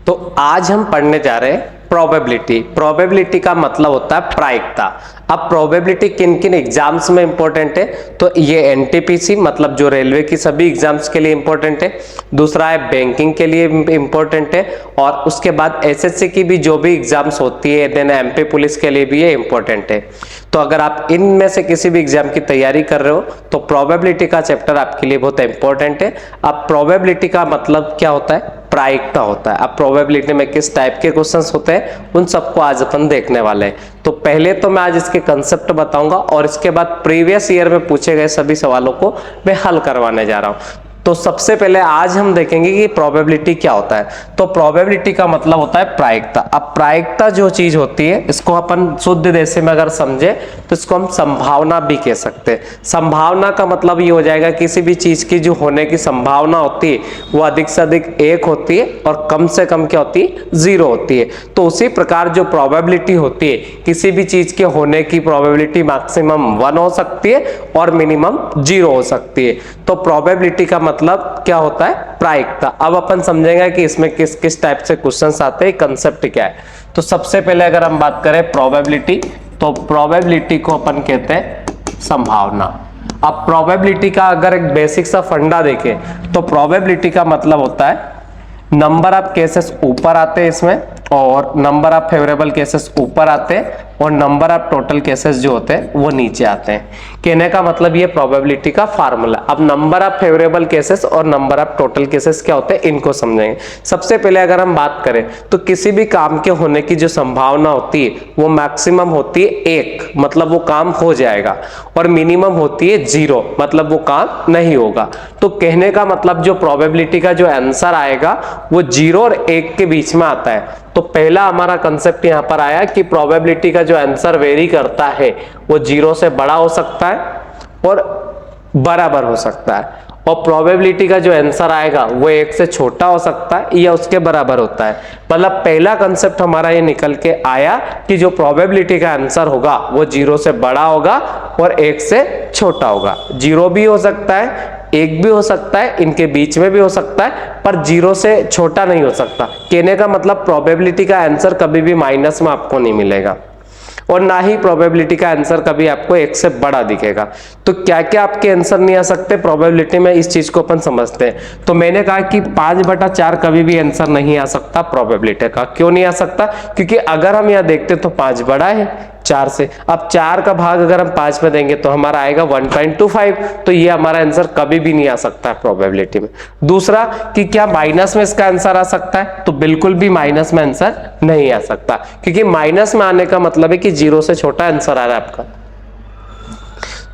तो आज हम पढ़ने जा रहे हैं प्रोबेबिलिटी। प्रोबेबिलिटी का मतलब होता है प्रायिकता। अब प्रोबेबिलिटी किन किन एग्जाम्स में इंपॉर्टेंट है, तो ये एनटीपीसी मतलब जो रेलवे की सभी एग्जाम्स के लिए इंपॉर्टेंट है, दूसरा है बैंकिंग के लिए इंपॉर्टेंट है, और उसके बाद एसएससी की भी जो भी एग्जाम्स होती है, देन एमपी पुलिस के लिए भी ये इंपॉर्टेंट है। तो अगर आप इनमें से किसी भी एग्जाम की तैयारी कर रहे हो तो प्रोबेबिलिटी का चैप्टर आपके लिए बहुत इंपॉर्टेंट है। अब प्रोबेबिलिटी का मतलब क्या होता है, प्रायिकता होता है। अब प्रोबेबिलिटी में किस टाइप के क्वेश्चंस होते हैं उन सबको आज अपन देखने वाले हैं। तो पहले तो मैं आज इसके कंसेप्ट बताऊंगा और इसके बाद प्रीवियस ईयर में पूछे गए सभी सवालों को मैं हल करवाने जा रहा हूं। तो सबसे पहले आज हम देखेंगे कि प्रोबेबिलिटी क्या होता है। तो प्रोबेबिलिटी का मतलब होता है प्रायिकता। अब प्रायिकता जो चीज होती है इसको अपन शुद्ध देश में अगर समझे तो इसको हम संभावना भी कह सकते हैं। संभावना का मतलब ये हो जाएगा किसी भी चीज की जो होने की संभावना होती है वो अधिक से अधिक 1 होती है और कम से कम क्या होती है, 0 होती है। तो उसी प्रकार जो प्रोबेबिलिटी होती है किसी भी चीज के होने की प्रोबेबिलिटी मैक्सिमम 1 हो सकती है और मिनिमम 0 हो सकती है। तो प्रोबेबिलिटी का मतलब क्या होता है, प्रायिकता। अब अपन समझेंगे कि इसमें किस किस टाइप से क्वेश्चंस आते हैं, कंसेप्ट क्या है। तो सबसे पहले अगर हम बात करें प्रोबेबिलिटी, तो प्रोबेबिलिटी को अपन कहते हैं संभावना। अब प्रोबेबिलिटी का अगर एक बेसिक सा फंडा देखें तो प्रोबेबिलिटी का मतलब होता है नंबर ऑफ केसेस ऊपर आते हैं इसमें, और नंबर ऑफ फेवरेबल केसेस ऊपर आते हैं और नंबर ऑफ टोटल केसेस जो होते हैं वो नीचे आते हैं। कहने का मतलब ये प्रोबेबिलिटी का फार्मूला। अब नंबर ऑफ फेवरेबल केसेस और नंबर ऑफ टोटल केसेस क्या होते हैं इनको समझेंगे। सबसे पहले अगर हम बात करें तो किसी भी काम के होने की जो संभावना होती है वो मैक्सिमम होती है 1, मतलब वो काम हो जाएगा, और मिनिमम होती है 0, मतलब वो काम नहीं होगा। तो कहने का मतलब जो प्रोबेबिलिटी का जो आंसर आएगा वो 0 और 1 के बीच में आता है। तो पहला हमारा कंसेप्ट यहां पर आया कि प्रोबेबिलिटी का जो आंसर वेरी करता है वो 0 से बड़ा हो सकता है और बराबर हो सकता है, और प्रोबेबिलिटी का जो आंसर आएगा वो 1 से छोटा हो सकता है या उसके बराबर होता है। मतलब पहला कंसेप्ट हमारा ये निकल के आया कि जो प्रोबेबिलिटी का आंसर होगा वो 0 से बड़ा होगा और 1 से छोटा होगा। 0 भी हो सकता है, 1 भी हो सकता है, इनके बीच में भी हो सकता है, पर 0 से छोटा नहीं हो सकता। कहने का मतलब प्रोबेबिलिटी का आंसर कभी भी माइनस में आपको नहीं मिलेगा और ना ही प्रोबेबिलिटी का आंसर कभी आपको 1 से बड़ा दिखेगा। तो क्या क्या आपके आंसर नहीं आ सकते प्रोबेबिलिटी में, इस चीज को अपन समझते हैं। तो मैंने कहा कि 5/4 कभी भी आंसर नहीं आ सकता प्रोबेबिलिटी का। क्यों नहीं आ सकता? क्योंकि अगर हम यहाँ देखते तो 5 बड़ा है 4 से। अब 4 का भाग अगर हम 5 में देंगे तो हमारा आएगा 1.25, तो ये हमारा आंसर कभी भी नहीं आ सकता है प्रोबेबिलिटी में। दूसरा कि क्या माइनस में इसका आंसर आ सकता है, तो बिल्कुल भी माइनस में आंसर नहीं आ सकता, क्योंकि माइनस में आने का मतलब है कि 0 से छोटा आंसर आ रहा है आपका।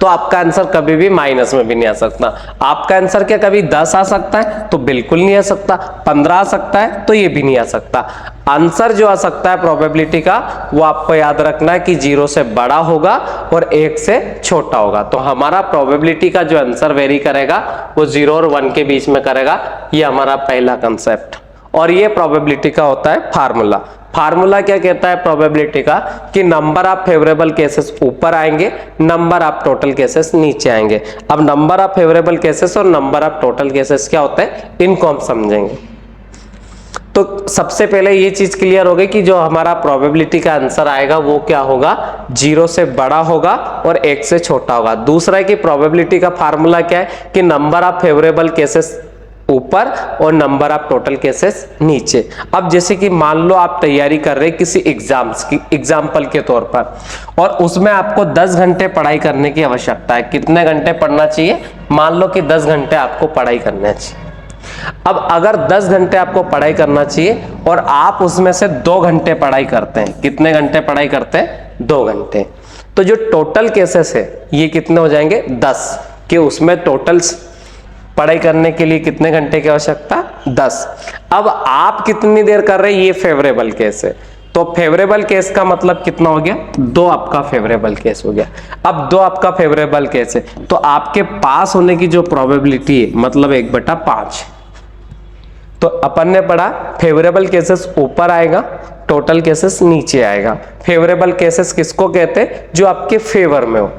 तो आपका आंसर कभी भी माइनस में भी नहीं आ सकता। आपका आंसर क्या कभी 10 आ सकता है, तो बिल्कुल नहीं आ सकता। 15 आ सकता है, तो ये भी नहीं आ सकता। आंसर जो आ सकता है प्रोबेबिलिटी का वो आपको याद रखना है कि 0 से बड़ा होगा और 1 से छोटा होगा। तो हमारा प्रोबेबिलिटी का जो आंसर वेरी करेगा वो 0 और 1 के बीच में करेगा। ये हमारा पहला कंसेप्ट, और ये प्रोबेबिलिटी का होता है फार्मूला। फार्मूला क्या कहता है प्रोबेबिलिटी का, कि नंबर ऑफ फेवरेबल केसेस ऊपर आएंगे, नंबर ऑफ टोटल केसेस नीचे आएंगे। अब नंबर ऑफ फेवरेबल केसेस और नंबर ऑफ टोटल केसेस क्या होते हैं इनको हम समझेंगे। तो सबसे पहले ये चीज क्लियर हो गई कि जो हमारा प्रोबेबिलिटी का आंसर आएगा वो क्या होगा, 0 से बड़ा होगा और 1 से छोटा होगा। दूसरा है कि प्रोबेबिलिटी का फार्मूला क्या है, कि नंबर ऑफ फेवरेबल केसेस ऊपर और नंबर ऑफ टोटल केसेस नीचे। अब जैसे कि मान लो आप तैयारी कर रहे हैं किसी एग्जाम्स की, एग्जाम्पल के तौर पर, और उसमें आपको 10 घंटे पढ़ाई करने की आवश्यकता है। कितने घंटे पढ़ना चाहिए? मान लो कि 10 घंटे आपको पढ़ाई करना चाहिए। अब अगर 10 घंटे आपको पढ़ाई करना चाहिए और आप उसमें से 2 घंटे पढ़ाई करते हैं, कितने घंटे पढ़ाई करते हैं? 2 घंटे। तो जो टोटल केसेस है ये कितने हो जाएंगे? 10, कि उसमें टोटल पढ़ाई करने के लिए कितने घंटे की आवश्यकता? 10। अब आप कितनी देर कर रहे हैं? ये फेवरेबल केस है, तो फेवरेबल केस का मतलब कितना हो गया? 2 आपका फेवरेबल केस हो गया। अब 2 आपका फेवरेबल केस है तो आपके पास होने की जो प्रोबेबिलिटी है मतलब 1/5। तो अपन ने पढ़ा फेवरेबल केसेस ऊपर आएगा, टोटल केसेस नीचे आएगा। फेवरेबल केसेस किसको कहते हैं? जो आपके फेवर में हो।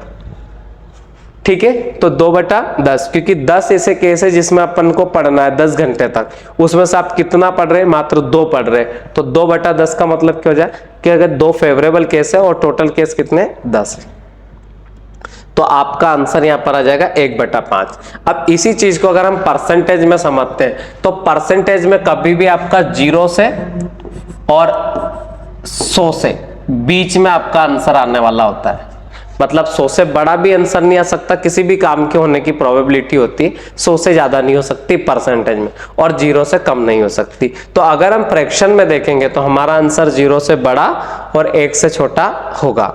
ठीक है। तो 2/10, क्योंकि 10 ऐसे केस है जिसमें अपन को पढ़ना है 10 घंटे तक, उसमें से आप कितना पढ़ रहे हैं, मात्र 2 पढ़ रहे हैं। तो 2/10 का मतलब क्या हो जाए कि अगर 2 फेवरेबल केस है और टोटल केस कितने 10 है, तो आपका आंसर यहां पर आ जाएगा 1/5। अब इसी चीज को अगर हम परसेंटेज में समझते हैं तो परसेंटेज में कभी भी आपका 0 से और 100 से बीच में आपका आंसर आने वाला होता है। मतलब 100 से बड़ा भी आंसर नहीं आ सकता, किसी भी काम के होने की प्रोबेबिलिटी होती है 100 से ज्यादा नहीं हो सकती परसेंटेज में, और 0 से कम नहीं हो सकती। तो अगर हम फ्रैक्शन में देखेंगे तो हमारा आंसर 0 से बड़ा और 1 से छोटा होगा।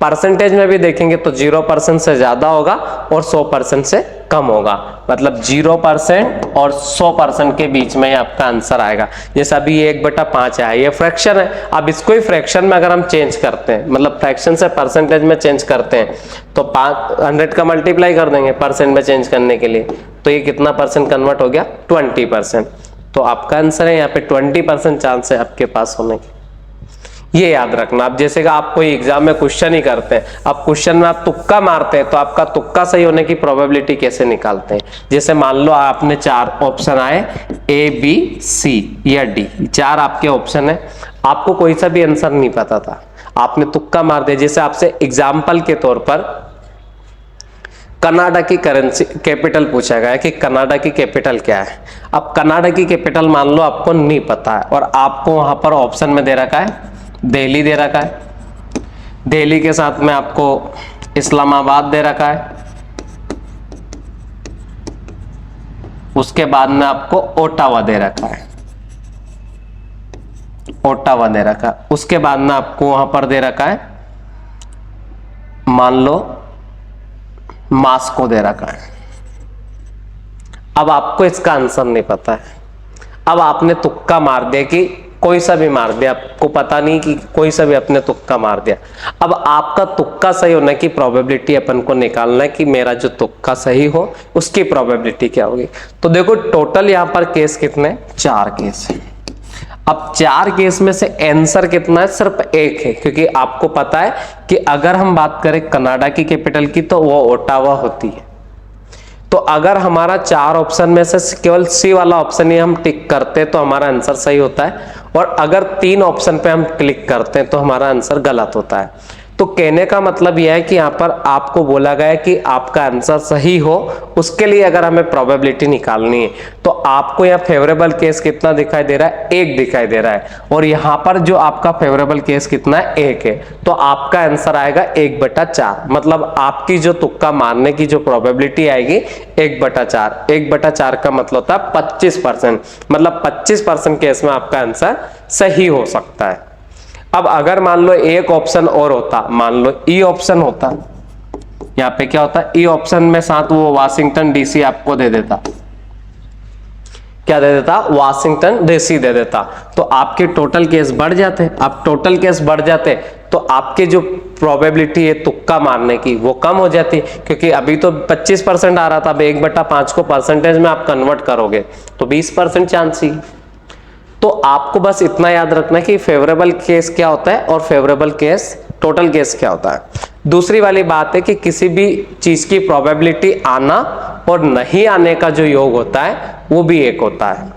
परसेंटेज में भी देखेंगे तो 0% से ज्यादा होगा और 100% से कम होगा। मतलब 0% और 100% के बीच में ही आपका आंसर आएगा। जैसे अभी ये 1/5 है, ये फ्रैक्शन है। अब इसको ही फ्रैक्शन में अगर हम चेंज करते हैं, मतलब फ्रैक्शन से परसेंटेज में चेंज करते हैं, तो 100 का मल्टीप्लाई कर देंगे परसेंट में चेंज करने के लिए, तो ये कितना परसेंट कन्वर्ट हो गया 20%। तो आपका आंसर है यहाँ पे 20% चांस है आपके पास होने की। ये याद रखना। अब जैसे कि आप कोई एग्जाम में क्वेश्चन ही करते हैं, अब क्वेश्चन में आप तुक्का मारते हैं, तो आपका तुक्का सही होने की प्रोबेबिलिटी कैसे निकालते हैं। जैसे मान लो आपने 4 ऑप्शन आए A, B, C या D, 4 आपके ऑप्शन है, आपको कोई सा भी आंसर नहीं पता था, आपने तुक्का मार दिया। जैसे आपसे एग्जाम्पल के तौर पर कनाडा की करेंसी कैपिटल पूछा गया है कि कनाडा की कैपिटल क्या है। अब कनाडा की कैपिटल मान लो आपको नहीं पता है और आपको वहां पर ऑप्शन में दे रखा है दिल्ली दे रखा है, दिल्ली के साथ में आपको इस्लामाबाद दे रखा है, उसके बाद में आपको ओटावा दे रखा है, ओटावा दे रखा है, उसके बाद में आपको वहां पर दे रखा है मान लो मास्को दे रखा है। अब आपको इसका आंसर नहीं पता है, अब आपने तुक्का मार दिया कि कोई सा भी मार दिया, आपको पता नहीं कि कोई सा भी अपने तुक्का मार दिया। अब आपका तुक्का सही होने की प्रोबेबिलिटी अपन को निकालना है कि मेरा जो तुक्का सही हो उसकी प्रोबेबिलिटी क्या होगी। तो देखो टोटल यहां पर केस कितने 4 केस है। अब 4 केस में से आंसर कितना है, सिर्फ 1 है, क्योंकि आपको पता है कि अगर हम बात करें कनाडा की कैपिटल की तो वो ओटावा होती है। तो अगर हमारा 4 ऑप्शन में से केवल सी वाला ऑप्शन ही हम टिक करते हैं तो हमारा आंसर सही होता है, और अगर 3 ऑप्शन पे हम क्लिक करते हैं तो हमारा आंसर गलत होता है। तो कहने का मतलब यह है कि यहाँ पर आपको बोला गया है कि आपका आंसर सही हो, उसके लिए अगर हमें प्रोबेबिलिटी निकालनी है तो आपको यहाँ फेवरेबल केस कितना दिखाई दे रहा है 1 दिखाई दे रहा है, और यहाँ पर जो आपका फेवरेबल केस कितना है 1 है। तो आपका आंसर आएगा 1/4। मतलब आपकी जो तुक्का मारने की जो प्रोबेबिलिटी आएगी 1/4। 1/4 का मतलब होता है 25%। मतलब 25% केस में आपका आंसर सही हो सकता है। अब अगर मान लो एक ऑप्शन और होता, मान लो ई ऑप्शन होता, यहाँ पे क्या होता ई ऑप्शन में साथ वो वाशिंगटन डीसी आपको दे देता, क्या दे देता वाशिंगटन डीसी दे देता, तो आपके टोटल केस बढ़ जाते। अब टोटल केस बढ़ जाते तो आपके जो प्रोबेबिलिटी है तुक्का मारने की वो कम हो जाती, क्योंकि अभी तो 25% आ रहा था, अब 1/5 को परसेंटेज में आप कन्वर्ट करोगे तो 20% चांस ही। तो आपको बस इतना याद रखना है कि फेवरेबल केस क्या होता है और फेवरेबल केस टोटल केस क्या होता है। दूसरी वाली बात है कि किसी भी चीज की प्रोबेबिलिटी आना और नहीं आने का जो योग होता है वो भी 1 होता है।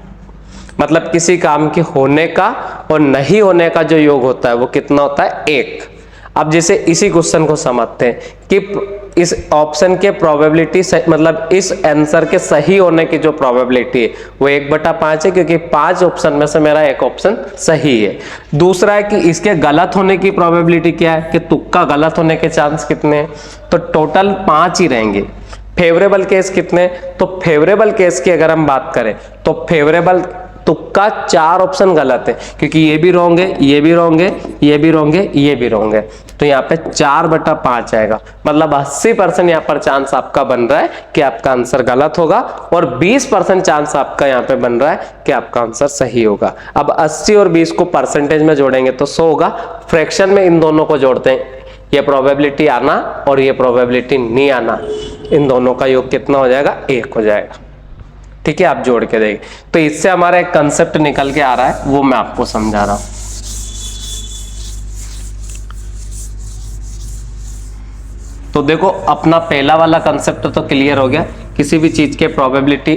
मतलब किसी काम के होने का और नहीं होने का जो योग होता है वो कितना होता है 1। अब जैसे इसी क्वेश्चन को समझते हैं कि इस ऑप्शन के प्रोबेबिलिटी मतलब इस आंसर के सही होने की जो प्रोबेबिलिटी है वो 1/5 है, क्योंकि 5 ऑप्शन में से मेरा एक ऑप्शन सही है। दूसरा है कि इसके गलत होने की प्रोबेबिलिटी क्या है, कि तुक्का गलत होने के चांस कितने हैं, तो टोटल 5 ही रहेंगे। फेवरेबल केस कितने, तो फेवरेबल केस की अगर हम बात करें तो फेवरेबल तुक्का 4 ऑप्शन गलत है, क्योंकि ये भी रॉन्ग है, ये भी रॉन्ग है, ये भी रॉन्ग है, ये भी रॉन्ग है, तो यहाँ पे 4/5 आएगा। मतलब 80% यहाँ पर चांस आपका बन रहा है कि आपका आंसर गलत होगा, और 20% चांस आपका यहाँ पे बन रहा है कि आपका आंसर सही होगा। अब 80 और 20 को परसेंटेज में जोड़ेंगे तो 100 होगा, फ्रैक्शन में इन दोनों को जोड़ते हैं, ये प्रोबेबिलिटी आना और ये प्रोबेबिलिटी नहीं आना, इन दोनों का योग कितना हो जाएगा 1 हो जाएगा। ठीक है, आप जोड़ के देखें। तो इससे हमारा एक कंसेप्ट निकल के आ रहा है, वो मैं आपको समझा रहा हूं। तो देखो अपना पहला वाला कंसेप्ट तो क्लियर हो गया, किसी भी चीज के प्रोबेबिलिटी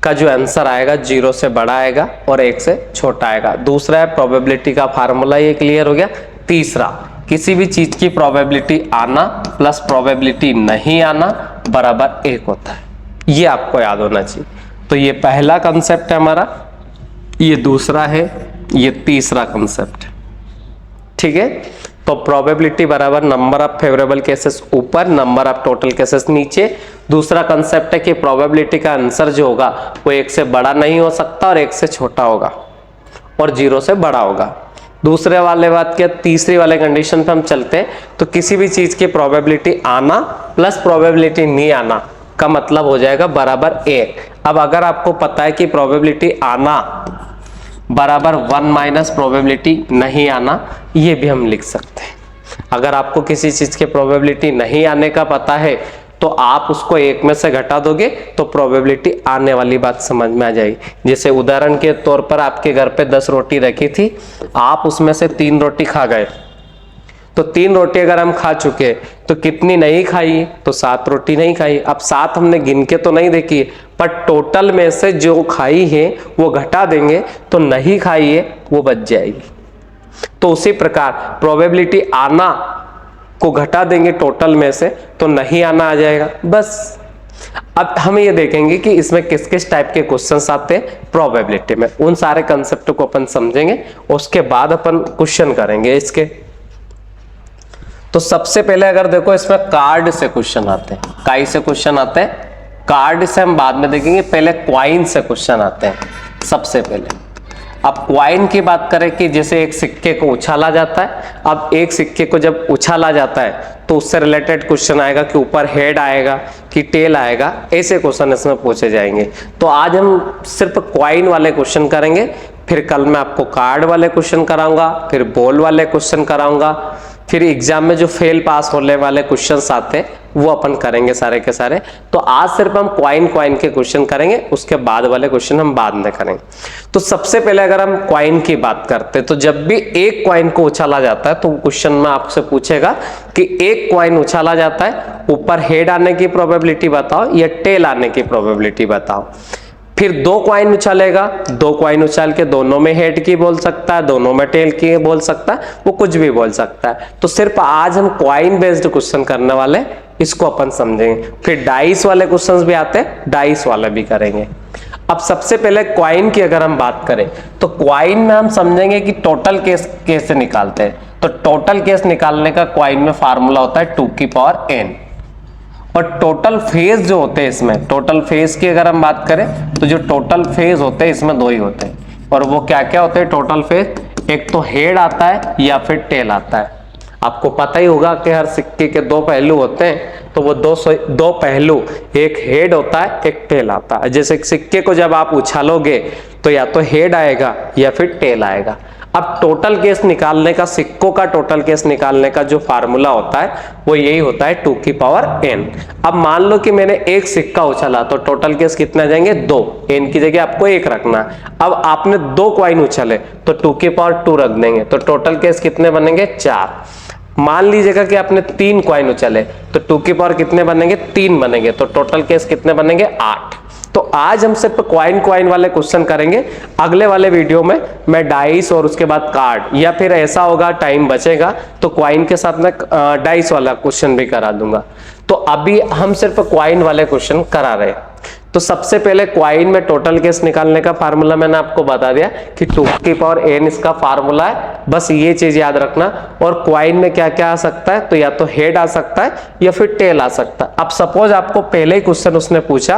का जो आंसर आएगा 0 से बड़ा आएगा और 1 से छोटा आएगा। दूसरा है प्रोबेबिलिटी का फार्मूला, ये क्लियर हो गया। तीसरा, किसी भी चीज की प्रोबेबिलिटी आना प्लस प्रोबेबिलिटी नहीं आना बराबर 1 होता है, ये आपको याद होना चाहिए। तो ये पहला कंसेप्ट है हमारा, ये दूसरा है, ये तीसरा कंसेप्ट है, ठीक है। तो प्रोबेबिलिटी बराबर नंबर ऑफ फेवरेबल केसेस ऊपर, नंबर ऑफ टोटल केसेस नीचे। दूसरा कंसेप्ट है कि प्रोबेबिलिटी का आंसर जो होगा वो 1 से बड़ा नहीं हो सकता और 1 से छोटा होगा और 0 से बड़ा होगा। दूसरे वाले बात क्या, तीसरी वाले कंडीशन पे हम चलते हैं। तो किसी भी चीज की प्रोबेबिलिटी आना प्लस प्रोबेबिलिटी नहीं आना का मतलब हो जाएगा बराबर 1। अब अगर आपको पता है कि प्रोबेबिलिटी आना बराबर 1 माइनस प्रोबेबिलिटी नहीं आना, ये भी हम लिख सकते हैं। अगर आपको किसी चीज के प्रोबेबिलिटी नहीं आने का पता है तो आप उसको 1 में से घटा दोगे तो प्रोबेबिलिटी आने वाली बात समझ में आ जाएगी। जैसे उदाहरण के तौर पर आपके घर पे 10 रोटी रखी थी, आप उसमें से 3 रोटी खा गए, तो 3 रोटी अगर हम खा चुके तो कितनी नहीं खाई, तो 7 रोटी नहीं खाई। अब 7 हमने गिन के तो नहीं देखी, पर टोटल में से जो खाई है वो घटा देंगे तो नहीं खाई है वो बच जाएगी। तो उसी प्रकार प्रोबेबिलिटी आना को घटा देंगे टोटल में से तो नहीं आना आ जाएगा, बस। अब हम ये देखेंगे कि इसमें किस किस टाइप के क्वेश्चंस आते हैं प्रोबेबिलिटी में, उन सारे कंसेप्ट को अपन समझेंगे, उसके बाद अपन क्वेश्चन करेंगे इसके। तो सबसे पहले अगर देखो इसमें कार्ड से क्वेश्चन आते हैं, काई से क्वेश्चन आते हैं, कार्ड से हम बाद में देखेंगे, पहले क्वाइन से क्वेश्चन आते हैं सबसे पहले। अब क्वाइन की बात करें कि जैसे एक सिक्के को उछाला जाता है, अब एक सिक्के को जब उछाला जाता है तो उससे रिलेटेड क्वेश्चन आएगा कि ऊपर हेड आएगा कि टेल आएगा, ऐसे क्वेश्चन इसमें पूछे जाएंगे। तो आज हम सिर्फ क्वाइन वाले क्वेश्चन करेंगे, फिर कल मैं आपको कार्ड वाले क्वेश्चन कराऊंगा, फिर बॉल वाले क्वेश्चन कराऊंगा, फिर एग्जाम में जो फेल पास होने वाले क्वेश्चंस आते हैं वो अपन करेंगे सारे के सारे। तो आज सिर्फ हम क्वाइन के क्वेश्चन करेंगे, उसके बाद वाले क्वेश्चन हम बाद में करेंगे। तो सबसे पहले अगर हम क्वाइन की बात करते हैं तो जब भी एक क्वाइन को उछाला जाता है तो क्वेश्चन में आपसे पूछेगा कि एक क्वाइन उछाला जाता है, ऊपर हेड आने की प्रोबेबिलिटी बताओ या टेल आने की प्रोबेबिलिटी बताओ। फिर 2 क्वाइन उछालेगा, 2 क्वाइन उछाल के दोनों में हेड की बोल सकता है, दोनों में टेल की बोल सकता है, वो कुछ भी बोल सकता है। तो सिर्फ आज हम क्वाइन बेस्ड क्वेश्चन करने वाले, इसको अपन समझेंगे। फिर डाइस वाले क्वेश्चंस भी आते हैं, डाइस वाले भी करेंगे। अब सबसे पहले क्वाइन की अगर हम बात करें तो क्वाइन में हम समझेंगे कि टोटल केस कैसे निकालते हैं। तो टोटल केस निकालने का क्वाइन में फार्मूला होता है 2 की पावर n। और टोटल फेज जो होते हैं इसमें, टोटल फेज की अगर हम बात करें तो जो टोटल फेज होते हैं इसमें 2 ही होते हैं, और वो क्या क्या होते हैं टोटल फेज, एक तो हेड आता है या फिर टेल आता है। आपको पता ही होगा कि हर सिक्के के 2 पहलू होते हैं, तो वो 2 पहलू, एक हेड होता है एक टेल आता है। जैसे सिक्के को जब आप उछालोगे तो या तो हेड आएगा या फिर टेल आएगा। अब टोटल केस निकालने का, सिक्कों का टोटल केस निकालने का जो फार्मूला होता है वो यही होता है 2 की पावर n। अब मान लो कि मैंने एक सिक्का उछाला तो टोटल केस कितने आ जाएंगे 2, n की जगह आपको 1 रखना। अब आपने 2 क्वाइन उछाले तो 2 की पावर 2 रख देंगे, तो टोटल केस कितने बनेंगे 4। मान लीजिएगा कि आपने 3 क्वाइन उछाले तो 2 की पावर कितने बनेंगे 3 बनेंगे, तो टोटल केस कितने बनेंगे 8। तो आज हम सिर्फ क्वाइन वाले क्वेश्चन करेंगे। अगले वाले वीडियो में मैं डाइस और उसके बाद कार्ड, या फिर ऐसा होगा टाइम बचेगा तो क्वाइन के साथ में डाइस वाला क्वेश्चन भी करा दूंगा। तो अभी हम सिर्फ क्वाइन वाले क्वेश्चन करा रहे हैं। तो सबसे पहले क्वाइन में टोटल केस निकालने का फार्मूला मैंने आपको बता दिया कि 2 की पावर n इसका फार्मूला है, बस ये चीज याद रखना। और क्वाइन में क्या क्या आ सकता है, तो या तो हेड आ सकता है या फिर टेल आ सकता है। अब सपोज आपको पहले ही क्वेश्चन उसने पूछा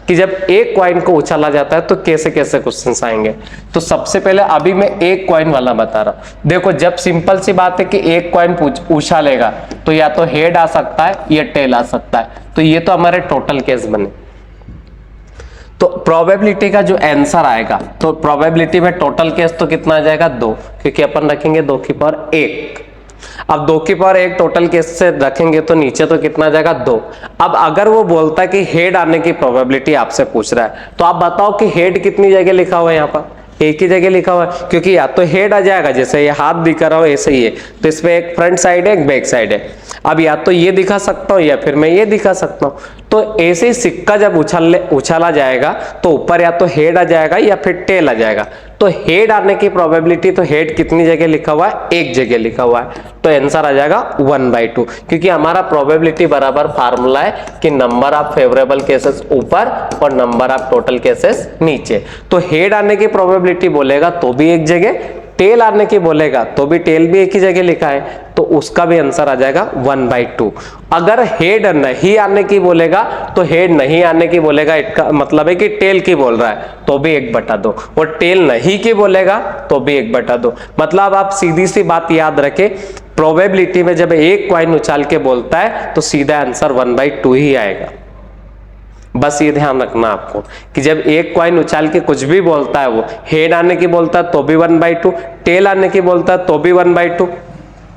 कि जब एक क्वाइन को उछाला जाता है तो कैसे कैसे क्वेश्चन आएंगे। तो सबसे पहले अभी मैं एक क्वाइन वाला बता रहा हूं। देखो जब सिंपल सी बात है कि एक क्वाइन उछालेगा तो या तो हेड आ सकता है या टेल आ सकता है, तो ये तो हमारे टोटल केस बने। तो प्रोबेबिलिटी का जो आंसर आएगा, तो प्रोबेबिलिटी में टोटल केस तो कितना आ जाएगा 2, क्योंकि अपन रखेंगे 2 की पावर 1। अब 2 की पावर 1 टोटल केस से रखेंगे तो नीचे तो कितना आ जाएगा 2। अब अगर वो बोलता है कि हेड आने की प्रोबेबिलिटी आपसे पूछ रहा है तो आप बताओ कि हेड कितनी जगह लिखा हुआ है यहाँ पर, एक ही जगह लिखा हुआ है, क्योंकि या तो हेड आ जाएगा, जैसे ये हाथ दिखा रहा हो ऐसे ही है, तो इसमें एक फ्रंट साइड है एक बैक साइड है। अब या तो ये दिखा सकता हूँ या फिर मैं ये दिखा सकता हूँ। तो ऐसे ही सिक्का जब उछाला जाएगा तो ऊपर या तो हेड आ जाएगा या फिर टेल आ जाएगा। तो हेड आने की प्रोबेबिलिटी, तो हेड कितनी जगह लिखा हुआ है, एक जगह लिखा हुआ है, तो आंसर आ जाएगा 1/2, क्योंकि हमारा प्रोबेबिलिटी बराबर फार्मूला है कि नंबर ऑफ फेवरेबल केसेस ऊपर और नंबर ऑफ टोटल केसेस नीचे। तो हेड आने की प्रोबेबिलिटी बोलेगा तो भी एक जगह, टेल आने की बोलेगा तो भी टेल भी एक ही जगह लिखा है, तो उसका भी आंसर आ जाएगा 1/2। अगर हेड नहीं आने की बोलेगा तो हेड नहीं आने की बोलेगा, इसका मतलब है कि टेल की बोल रहा है तो भी 1/2, और टेल नहीं की बोलेगा तो भी 1/2। मतलब आप सीधी सी बात याद रखें, प्रोबेबिलिटी में जब एक कॉइन उछाल के बोलता है तो सीधा आंसर 1/2 ही आएगा। बस ये ध्यान रखना आपको कि जब एक कॉइन उछाल के कुछ भी बोलता है, वो हेड आने की बोलता है तो भी 1/2, टेल आने की बोलता है तो भी 1/2,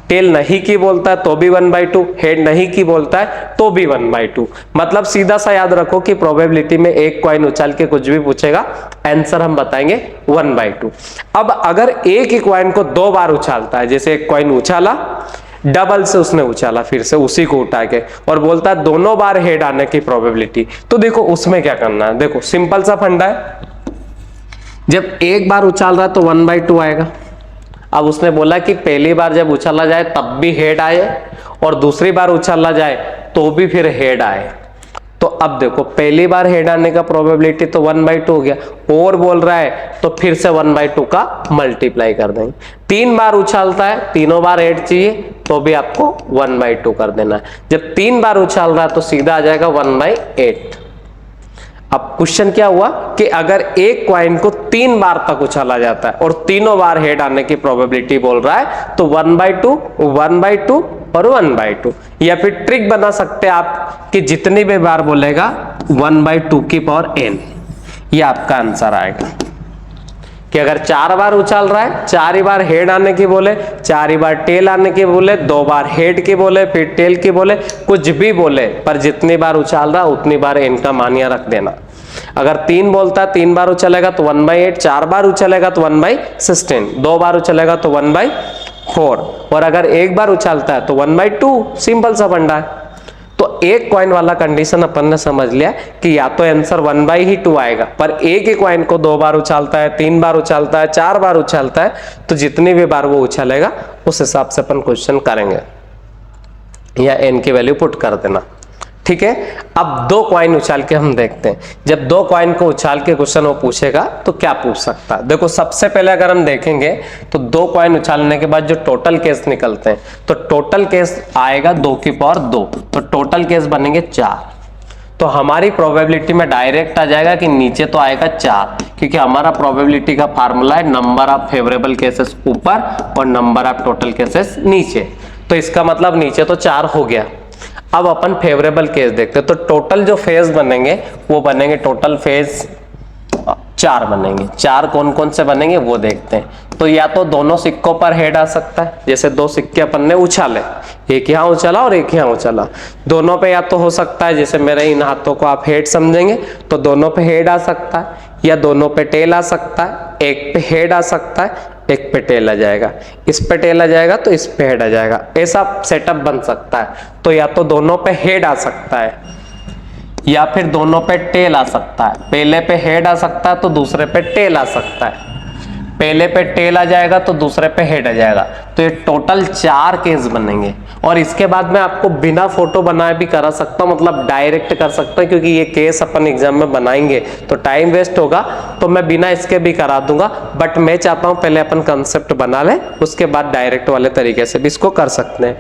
टेल नहीं की बोलता है तो भी 1/2, हेड नहीं की बोलता है तो भी 1/2। मतलब सीधा सा याद रखो कि प्रोबेबिलिटी में एक कॉइन उछाल के कुछ भी पूछेगा, आंसर हम बताएंगे 1/2। अब अगर एक ही कॉइन को 2 बार उछालता है, जैसे एक कॉइन उछाला, डबल से उसने उछाला फिर से उसी को उठा के, और बोलता है दोनों बार हेड आने की प्रोबेबिलिटी, तो देखो उसमें क्या करना है। देखो सिंपल सा फंडा है, जब एक बार उछाल रहा है तो 1/2 आएगा। अब उसने बोला कि पहली बार जब उछाला जाए तब भी हेड आए और दूसरी बार उछाला जाए तो भी फिर हेड आए। तो अब देखो पहली बार हेड आने का प्रोबेबिलिटी तो 1/2 हो गया, और बोल रहा है तो फिर से 1/2 का मल्टीप्लाई कर देंगे। 3 बार उछालता है, तीनों बार हेड चाहिए तो भी आपको 1/2 कर देना है। जब 3 बार उछाल रहा है तो सीधा आ जाएगा 1/8। अब क्वेश्चन क्या हुआ कि अगर एक कॉइन को 3 बार तक उछाला जाता है और तीनों बार हेड आने की प्रोबेबिलिटी बोल रहा है, तो 1/2, 1/2 और 1/2, या फिर ट्रिक बना सकते हैं आप कि जितनी भी बार बोलेगा 1/2 की पावर n, ये आपका आंसर आएगा। कि अगर 4 बार उछाल रहा है, 4 ही बार हेड आने की बोले, 4 ही बार टेल आने की बोले, 2 बार हेड की बोले, फिर टेल की बोले, कुछ भी बोले, पर जितनी बार उछाल रहा उतनी बार n का मान यहाँ रख देना। अगर 3 बोलता है, 3 बार उछलेगा तो 1/8, 4 बार उछलेगा तो 1/16, 2 बार उछलेगा तो 1/4, और अगर एक बार उछालता है तो 1/2। सिंपल सा फंडा है। तो एक कॉइन वाला कंडीशन अपन ने समझ लिया कि या तो आंसर 1/2 आएगा, पर एक ही कॉइन को 2 बार उछालता है, 3 बार उछालता है, 4 बार उछालता है, तो जितनी भी बार वो उछालेगा उस हिसाब से अपन क्वेश्चन करेंगे, या n की वैल्यू पुट कर देना। ठीक है। अब 2 कॉइन उछाल के हम देखते हैं, जब 2 कॉइन को उछाल के क्वेश्चन वो पूछेगा तो क्या पूछ सकता है। देखो सबसे पहले अगर हम देखेंगे तो 2 कॉइन उछालने के बाद जो टोटल केस निकलते हैं, तो टोटल केस आएगा 2 की पावर 2, तो टोटल केस बनेंगे 4। तो हमारी प्रोबेबिलिटी में डायरेक्ट आ जाएगा कि नीचे तो आएगा 4, क्योंकि हमारा प्रोबेबिलिटी का फार्मूला है नंबर ऑफ फेवरेबल केसेस ऊपर और नंबर ऑफ टोटल केसेस नीचे। तो इसका मतलब नीचे तो 4 हो गया। अब अपन फेवरेबल केस देखते हैं, तो टोटल जो फेज बनेंगे वो बनेंगे, टोटल फेज 4 बनेंगे। 4 कौन कौन से बनेंगे वो देखते हैं। तो या तो दोनों सिक्कों पर हेड आ सकता है, जैसे 2 सिक्के अपन ने उछाले, एक यहाँ उछाला और एक यहाँ उछाला, दोनों पे या तो हो सकता है, जैसे मेरे इन हाथों को आप हेड समझेंगे तो दोनों पे हेड आ सकता है, या दोनों पे टेल आ सकता है, एक पे हेड आ सकता है, एक पे टेल आ जाएगा, इस पे टेल आ जाएगा तो इस पे हेड आ जाएगा, ऐसा सेटअप बन सकता है। तो या तो दोनों पे हेड आ सकता है या फिर दोनों पे टेल आ सकता है। पहले पे हेड आ सकता है तो दूसरे पे टेल आ सकता है, पहले पे टेल आ जाएगा तो दूसरे पे हेड आ जाएगा। तो ये टोटल 4 केस बनेंगे, और इसके बाद मैं आपको बिना फोटो बनाए भी करा सकता हूँ, मतलब डायरेक्ट कर सकता हूँ, क्योंकि ये केस अपन एग्जाम में बनाएंगे तो टाइम वेस्ट होगा, तो मैं बिना इसके भी करा दूंगा। बट मैं चाहता हूँ पहले अपन कंसेप्ट बना लें, उसके बाद डायरेक्ट वाले तरीके से भी इसको कर सकते हैं।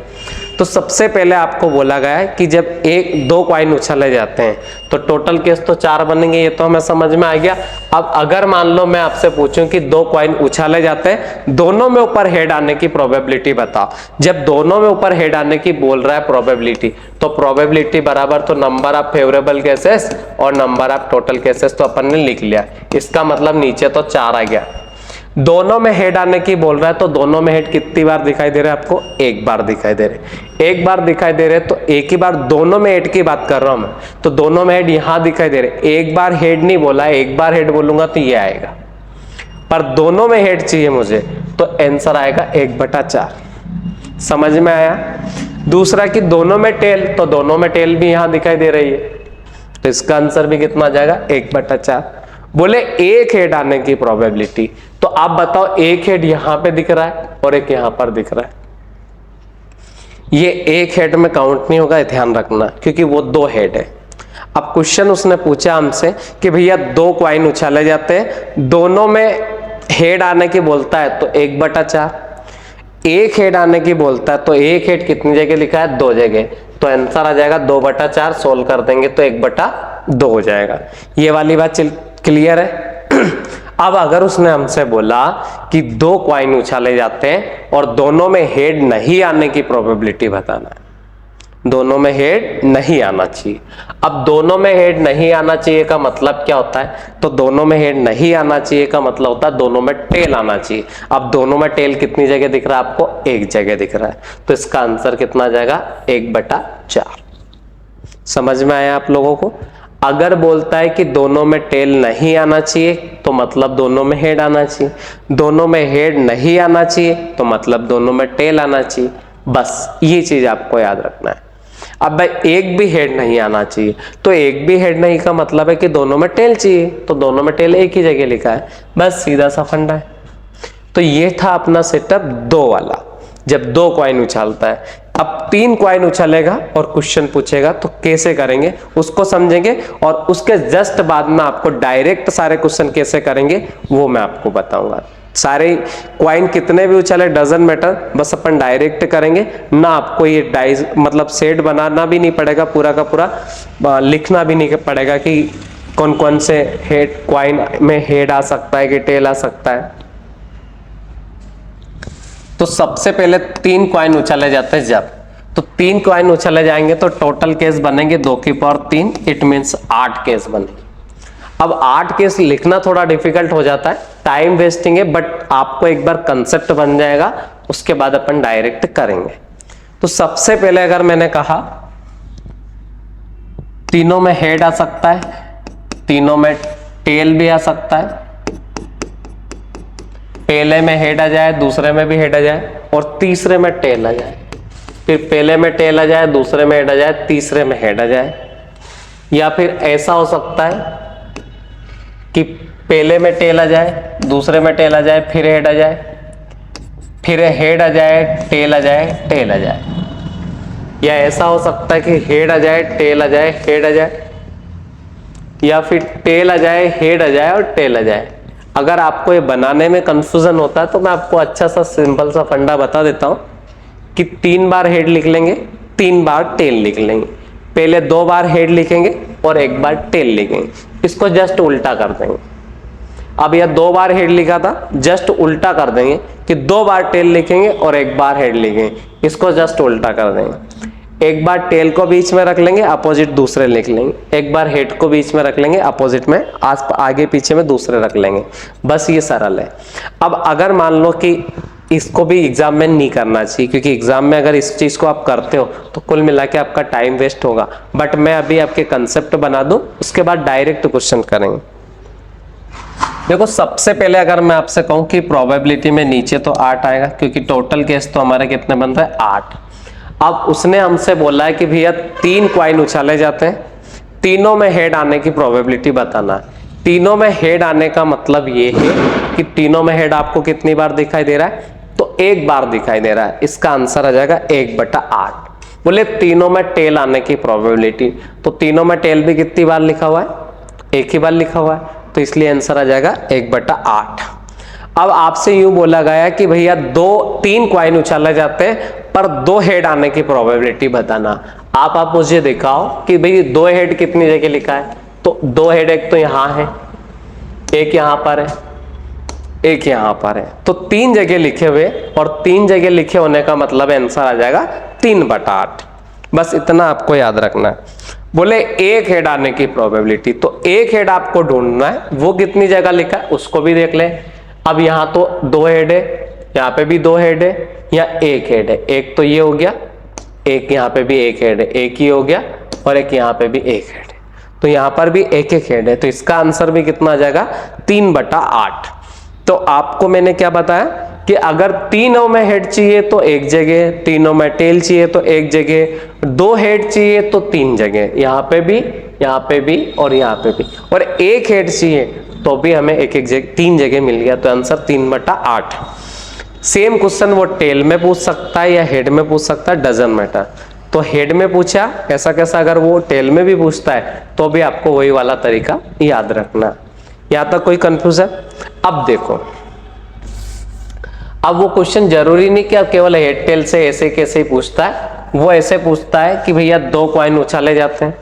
तो सबसे पहले आपको बोला गया है कि जब 1-2 कॉइन उछाले जाते हैं तो टोटल केस तो 4 बनेंगे, ये तो हमें समझ में आ गया। अब अगर मान लो मैं आपसे पूछूं कि 2 कॉइन उछाले जाते हैं, दोनों में ऊपर हेड आने की प्रोबेबिलिटी बताओ। जब दोनों में ऊपर हेड आने की बोल रहा है प्रोबेबिलिटी, तो प्रोबेबिलिटी बराबर तो नंबर ऑफ फेवरेबल केसेस और नंबर ऑफ टोटल केसेस, तो अपन ने लिख लिया। इसका मतलब नीचे तो 4 आ गया। दोनों में हेड आने की बोल रहा है, तो दोनों में हेड कितनी बार दिखाई दे रहा है आपको? 1 बार दिखाई दे रहे। 1 बार दिखाई दे रहे, तो एक ही बार दोनों में हेड की बात कर रहा हूं मैं, तो दोनों में हेड यहां दिखाई दे रहे। 1 बार हेड नहीं बोला, 1 बार हेड बोलूंगा तो ये आएगा। पर दोनों में हेड चाहिए मुझे, तो आंसर आएगा 1/4। समझ में आया। दूसरा कि दोनों में टेल, तो दोनों में टेल भी यहां दिखाई दे रही है, तो इसका आंसर भी कितना आ जाएगा 1/4। बोले एक हेड आने की प्रोबेबिलिटी, तो आप बताओ एक हेड यहां पे दिख रहा है और एक यहां पर दिख रहा है, ये एक हेड में काउंट नहीं होगा, ध्यान रखना, क्योंकि वो 2 हेड है। अब क्वेश्चन उसने पूछा हमसे कि भैया 2 कॉइन उछाले जाते हैं, दोनों में हेड आने की बोलता है तो 1/4, एक हेड आने की बोलता है तो एक हेड कितनी जगह लिखा है, 2 जगह, तो आंसर आ जाएगा 2/4। सोल्व कर देंगे तो 1/2 हो जाएगा। ये वाली बात क्लियर है। अब अगर उसने हमसे बोला कि 2 कॉइन उछाले जाते हैं और दोनों में हेड नहीं आने की प्रोबेबिलिटी बताना है, दोनों में हेड नहीं आना चाहिए। अब दोनों में हेड नहीं आना चाहिए का मतलब क्या होता है, तो दोनों में हेड नहीं आना चाहिए का मतलब होता है दोनों में टेल आना चाहिए। अब दोनों में टेल कितनी जगह दिख रहा है आपको, एक जगह दिख रहा है, तो इसका आंसर कितना आ जाएगा 1/4। समझ में आया आप लोगों को। अगर बोलता है कि दोनों में टेल नहीं आना चाहिए तो मतलब दोनों में हेड आना चाहिए, दोनों में हेड नहीं आना चाहिए तो मतलब दोनों में टेल आना चाहिए। बस ये चीज आपको याद रखना है। अब भाई एक भी हेड नहीं आना चाहिए, तो एक भी हेड नहीं का मतलब है कि दोनों में टेल चाहिए, तो दोनों में टेल एक ही जगह लिखा है, बस सीधा सा फंडा है। तो ये था अपना सेटअप 2 वाला, जब 2 कॉइन उछालता है। अब 3 कॉइन उछालेगा और क्वेश्चन पूछेगा तो कैसे करेंगे उसको समझेंगे, और उसके जस्ट बाद में आपको डायरेक्ट सारे क्वेश्चन कैसे करेंगे वो मैं आपको बताऊंगा। सारे कॉइन कितने भी उछाले डजंट मैटर, बस अपन डायरेक्ट करेंगे ना। आपको ये डाइज मतलब सेट बनाना भी नहीं पड़ेगा, पूरा का पूरा लिखना भी नहीं पड़ेगा कि कौन कौन से हेड कॉइन में हेड आ सकता है कि टेल आ सकता है। तो सबसे पहले 3 कॉइन उछाले जाते हैं जब, तो 3 कॉइन उछाले जाएंगे तो टोटल केस बनेंगे 2 की पावर 3, इट मीन्स 8 केस बनेंगे। अब 8 केस लिखना थोड़ा डिफिकल्ट हो जाता है, टाइम वेस्टिंग है, बट आपको एक बार कंसेप्ट बन जाएगा, उसके बाद अपन डायरेक्ट करेंगे। तो सबसे पहले अगर मैंने कहा तीनों में हेड आ सकता है, तीनों में टेल भी आ सकता है, पहले में हेड आ जाए, दूसरे में भी हेड आ जाए और तीसरे में टेल आ जाए, फिर पहले में टेल आ जाए, दूसरे में हेड आ जाए, तीसरे में हेड आ जाए। या फिर ऐसा हो सकता है कि पहले में टेल आ जाए, दूसरे में टेल आ जाए, फिर हेड आ जाए, फिर हेड आ जाए, टेल आ जाए, टेल आ जाए। या ऐसा हो सकता है कि हेड आ जाए, टेल आ जाए, हेड आ जाए, या फिर टेल आ जाए, हेड आ जाए और टेल आ जाए। अगर आपको ये बनाने में कंफ्यूजन होता है तो मैं आपको अच्छा सा सिंपल सा फंडा बता देता हूं कि 3 बार हेड लिख लेंगे, 3 बार टेल लिख लेंगे, पहले 2 बार हेड लिखेंगे और 1 बार टेल लिखेंगे, इसको जस्ट उल्टा कर देंगे। अब यह 2 बार हेड लिखा था, जस्ट उल्टा कर देंगे कि 2 बार टेल लिखेंगे और 1 बार हेड लिखेंगे, इसको जस्ट उल्टा कर देंगे। 1 बार टेल को बीच में रख लेंगे, अपोजिट दूसरे लिख लेंगे, 1 बार हेड को बीच में रख लेंगे, अपोजिट में आगे पीछे में दूसरे रख लेंगे। बस ये सरल है। अब अगर मान लो कि इसको भी एग्जाम में नहीं करना चाहिए, क्योंकि एग्जाम में अगर इस चीज को आप करते हो तो कुल मिला के आपका टाइम वेस्ट होगा, बट मैं अभी आपके कंसेप्ट बना दूं, उसके बाद डायरेक्ट क्वेश्चन करेंगे। देखो सबसे पहले अगर मैं आपसे कहूं कि प्रोबेबिलिटी में नीचे तो 8 आएगा, क्योंकि टोटल केस तो हमारे कितने बन रहे हैं 8। अब उसने हमसे बोला है कि भैया 3 कॉइन उछाले जाते हैं, तीनों में हेड आने की प्रोबेबिलिटी बताना है। तीनों में हेड आने का मतलब ये है कि तीनों में हेड आपको कितनी बार दिखाई दे रहा है, तो 1 बार दिखाई दे रहा है, इसका आंसर आ जाएगा 1/8। बोले तीनों में टेल आने की प्रोबेबिलिटी, तो तीनों में टेल भी कितनी बार लिखा हुआ है, 1 ही बार लिखा हुआ है, तो इसलिए आंसर आ जाएगा 1/8। अब आपसे यूं बोला गया कि भैया 3 कॉइन उछाले जाते हैं पर 2 हेड आने की प्रोबेबिलिटी बताना। आप मुझे दिखाओ कि भाई 2 हेड कितनी जगह लिखा है, तो 2 हेड एक तो यहां है, एक यहां पर है, एक यहां पर है, तो 3 जगह लिखे हुए, और 3 जगह लिखे होने का मतलब आंसर आ जाएगा 3/8। बस इतना आपको याद रखना है। बोले 1 हेड आने की प्रोबेबिलिटी, तो 1 हेड आपको ढूंढना है, वो कितनी जगह लिखा है उसको भी देख ले। अब यहां तो 2 हेड है, यहाँ पे भी 2 हेड है, या 1 हेड है, एक तो ये हो गया, एक यहाँ पे भी 1 हेड है, एक ही हो गया, और एक यहाँ पे भी 1 हेड है, तो यहाँ पर भी 1 हेड है, तो इसका आंसर भी कितना आ जाएगा 3/8। तो आपको मैंने क्या बताया कि अगर तीनों में हेड चाहिए तो एक जगह, तीनों में टेल चाहिए तो एक जगह, दो हेड चाहिए तो तीन जगह, यहाँ पे भी, यहाँ पे भी और यहाँ पे भी, और एक हेड चाहिए तो भी हमें एक एक जगह, तीन जगह मिल गया। तो आंसर 3/8। सेम क्वेश्चन वो टेल में पूछ सकता है या हेड में पूछ सकता है, डजंट मैटर। तो हेड में पूछा ऐसा कैसा, अगर वो टेल में भी पूछता है तो भी आपको वही वाला तरीका याद रखना। यहां तक कोई कंफ्यूजन? अब देखो, अब वो क्वेश्चन जरूरी नहीं कि आप केवल हेड टेल से ऐसे कैसे ही पूछता है, वो ऐसे पूछता है कि भैया 2 कॉइन उछाले जाते हैं,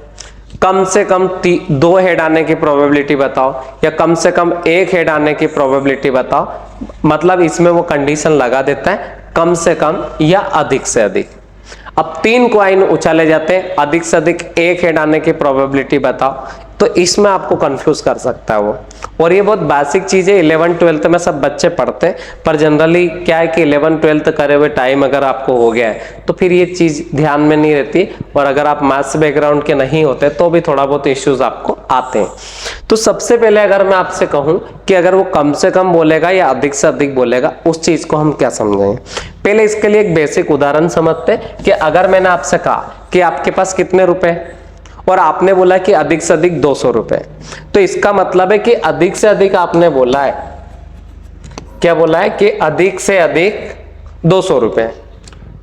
कम से कम 2 हेड आने की प्रोबेबिलिटी बताओ, या कम से कम 1 हेड आने की प्रोबेबिलिटी बताओ। मतलब इसमें वो कंडीशन लगा देता है कम से कम या अधिक से अधिक। अब 3 कॉइन उछाले जाते हैं, अधिक से अधिक 1 हेड आने की प्रोबेबिलिटी बताओ, तो इसमें आपको कंफ्यूज कर सकता है वो। और ये बहुत बेसिक चीज है, 11th-12th में सब बच्चे पढ़ते हैं, पर जनरली क्या है कि 11th-12th करे हुए टाइम अगर आपको हो गया है तो फिर ये चीज ध्यान में नहीं रहती, और अगर आप मैथ्स बैकग्राउंड के नहीं होते तो भी थोड़ा बहुत इश्यूज आपको आते हैं। तो सबसे पहले अगर मैं आपसे कहूं कि अगर वो कम से कम बोलेगा या अधिक से अधिक बोलेगा, उस चीज को हम क्या समझेंगे? पहले इसके लिए एक बेसिक उदाहरण समझते हैं कि अगर मैंने आपसे कहा कि आपके पास कितने रुपए, और आपने बोला कि अधिक से अधिक 200 रुपए, तो इसका मतलब है कि अधिक से अधिक आपने बोला है, क्या बोला है कि अधिक से अधिक 200 रुपए।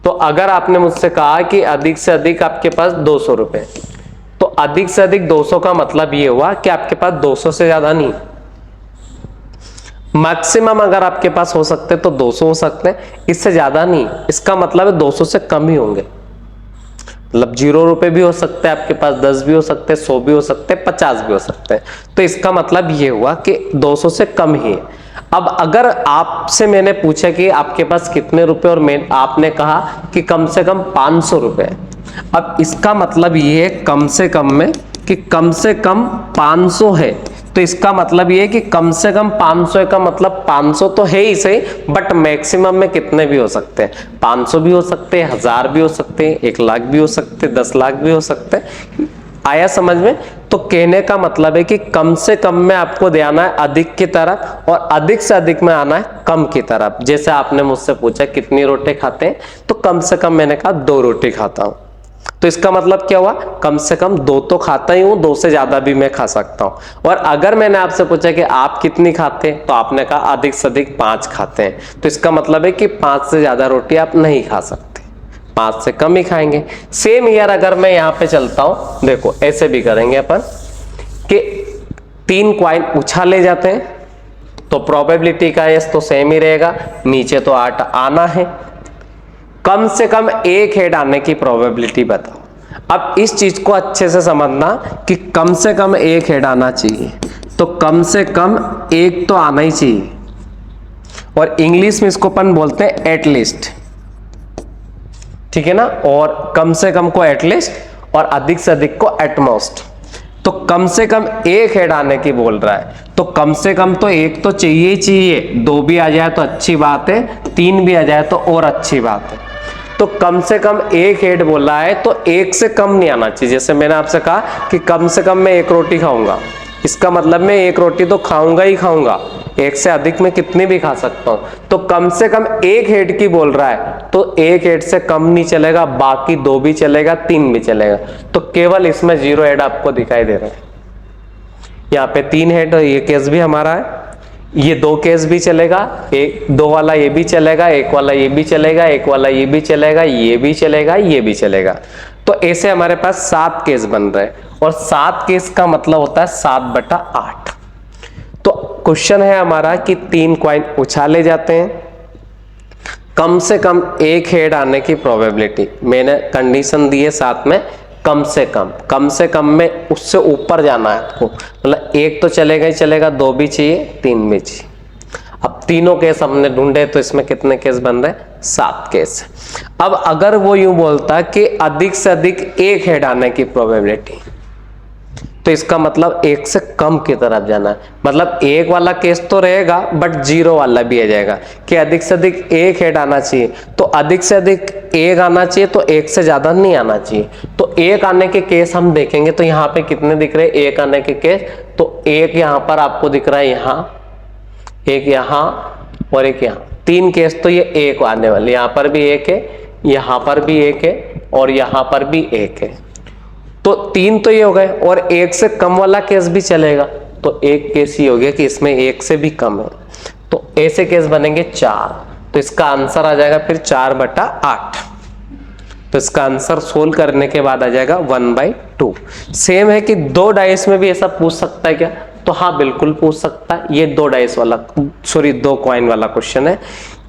तो अगर आपने मुझसे कहा कि अधिक से अधिक आपके पास 200 रुपए, तो अधिक से अधिक 200 का मतलब ये हुआ कि आपके पास 200 से ज्यादा नहीं, मैक्सिमम अगर आपके पास हो सकते तो 200 हो सकते हैं, इससे ज्यादा नहीं। इसका मतलब है 200 से कम ही होंगे, मतलब 0 रुपए भी हो सकते हैं आपके पास, 10 भी हो सकते हैं, 100 भी हो सकते हैं, 50 भी हो सकते हैं। तो इसका मतलब ये हुआ कि 200 से कम ही है। अब अगर आपसे मैंने पूछा कि आपके पास कितने रुपए, और आपने कहा कि कम से कम 500 रुपए, अब इसका मतलब ये है कम से कम में कि कम से कम 500 है, तो इसका मतलब ये है कि कम से कम 500 का मतलब 500 तो है ही सही, बट मैक्सिमम में कितने भी हो सकते हैं, 500 भी हो सकते हैं, 1000 भी हो सकते हैं, 1 लाख भी हो सकते हैं, 10 लाख भी हो सकते हैं। आया समझ में? तो कहने का मतलब है कि कम से कम में आपको ध्यान है अधिक की तरफ, और अधिक से अधिक में आना है कम की तरफ। जैसे आपने मुझसे पूछा कितनी रोटी खाते हैं, तो कम से कम मैंने कहा 2 रोटी खाता हूं, तो इसका मतलब क्या हुआ, कम से कम 2 तो खाता ही हूं, 2 से ज्यादा भी मैं खा सकता हूं। और अगर मैंने आपसे पूछा कि आप कितनी खाते हैं, तो आपने कहा अधिक से अधिक 5 खाते हैं, तो इसका मतलब है कि 5 से ज्यादा रोटी आप नहीं खा सकते, 5 से कम ही खाएंगे। सेम यार अगर मैं यहाँ पे चलता हूं, देखो ऐसे भी करेंगे अपन कि 3 कॉइन उछाले जाते हैं, तो प्रोबेबिलिटी का एस तो सेम ही रहेगा, नीचे तो 8 आना है, कम से कम 1 हेड आने की प्रोबेबिलिटी बताओ। अब इस चीज को अच्छे से समझना कि कम से कम 1 हेड आना चाहिए, तो कम से कम 1 तो आना ही चाहिए, और इंग्लिश में इसको अपन बोलते हैं एटलीस्ट, ठीक है ना। और कम से कम को एटलीस्ट, और अधिक से अधिक को एटमोस्ट। तो कम से कम 1 हेड आने की बोल रहा है, तो कम से कम तो 1 तो चाहिए ही चाहिए, 2 भी आ जाए तो अच्छी बात है, 3 भी आ जाए तो और अच्छी बात है। तो कम से कम 1 हेड बोला है, तो 1 से कम नहीं आना चाहिए। जैसे मैंने आपसे कहा कि कम से कम मैं 1 रोटी खाऊंगा, इसका मतलब मैं 1 रोटी तो खाऊंगा ही खाऊंगा, 1 से अधिक मैं कितनी भी खा सकता हूं। तो कम से कम 1 हेड की बोल रहा है, तो 1 हेड से कम नहीं चलेगा, बाकी 2 भी चलेगा, 3 भी चलेगा। तो केवल इसमें 0 हेड आपको दिखाई दे रहा है, यहाँ पे 3 हेड, और ये केस भी हमारा है, ये 2 केस भी चलेगा, 2 वाला ये भी चलेगा, 1 वाला ये भी चलेगा, 1 वाला ये भी चलेगा, ये भी चलेगा, ये भी चलेगा। तो ऐसे हमारे पास 7 केस बन रहे हैं, और 7 केस का मतलब होता है 7/8। तो क्वेश्चन है हमारा कि 3 कॉइन उछाले जाते हैं, कम से कम 1 हेड आने की प्रोबेबिलिटी, मैंने कंडीशन दी है साथ में कम से कम में उससे ऊपर जाना है आपको, मतलब 1 तो चलेगा ही चलेगा, 2 भी चाहिए, 3 भी चाहिए। अब तीनों केस हमने ढूंढे, तो इसमें कितने केस बन रहे? 7 केस। अब अगर वो यूं बोलता कि अधिक से अधिक 1 हेड आने की प्रोबेबिलिटी, तो इसका मतलब 1 से कम की तरफ जाना है, मतलब 1 वाला केस तो रहेगा बट 0 वाला भी आ जाएगा कि अधिक से अधिक 1 हेड आना चाहिए, तो अधिक से अधिक 1 आना चाहिए, तो 1 से ज्यादा नहीं आना चाहिए। तो 1 आने के केस हम देखेंगे, तो यहाँ पे कितने दिख रहे हैं 1 आने के केस, तो 1 यहाँ पर आपको दिख रहा है, यहाँ एक यहाँ और एक यहाँ, 3 केस तो ये एक आने वाले, यहाँ पर भी एक है, यहाँ पर भी एक है और यहाँ पर भी एक है, तो 3 तो ये हो गए। और 1 से कम वाला केस भी चलेगा, तो एक केस ये हो गया कि इसमें 1 से भी कम है, तो ऐसे केस बनेंगे 4। तो इसका आंसर आ जाएगा फिर 4/8। तो इसका आंसर सोल्व करने के बाद आ जाएगा 1/2। सेम है कि 2 डाइस में भी ऐसा पूछ सकता है क्या? तो हाँ बिल्कुल पूछ सकता है। ये 2 डाइस वाला, सॉरी 2 कॉइन वाला क्वेश्चन है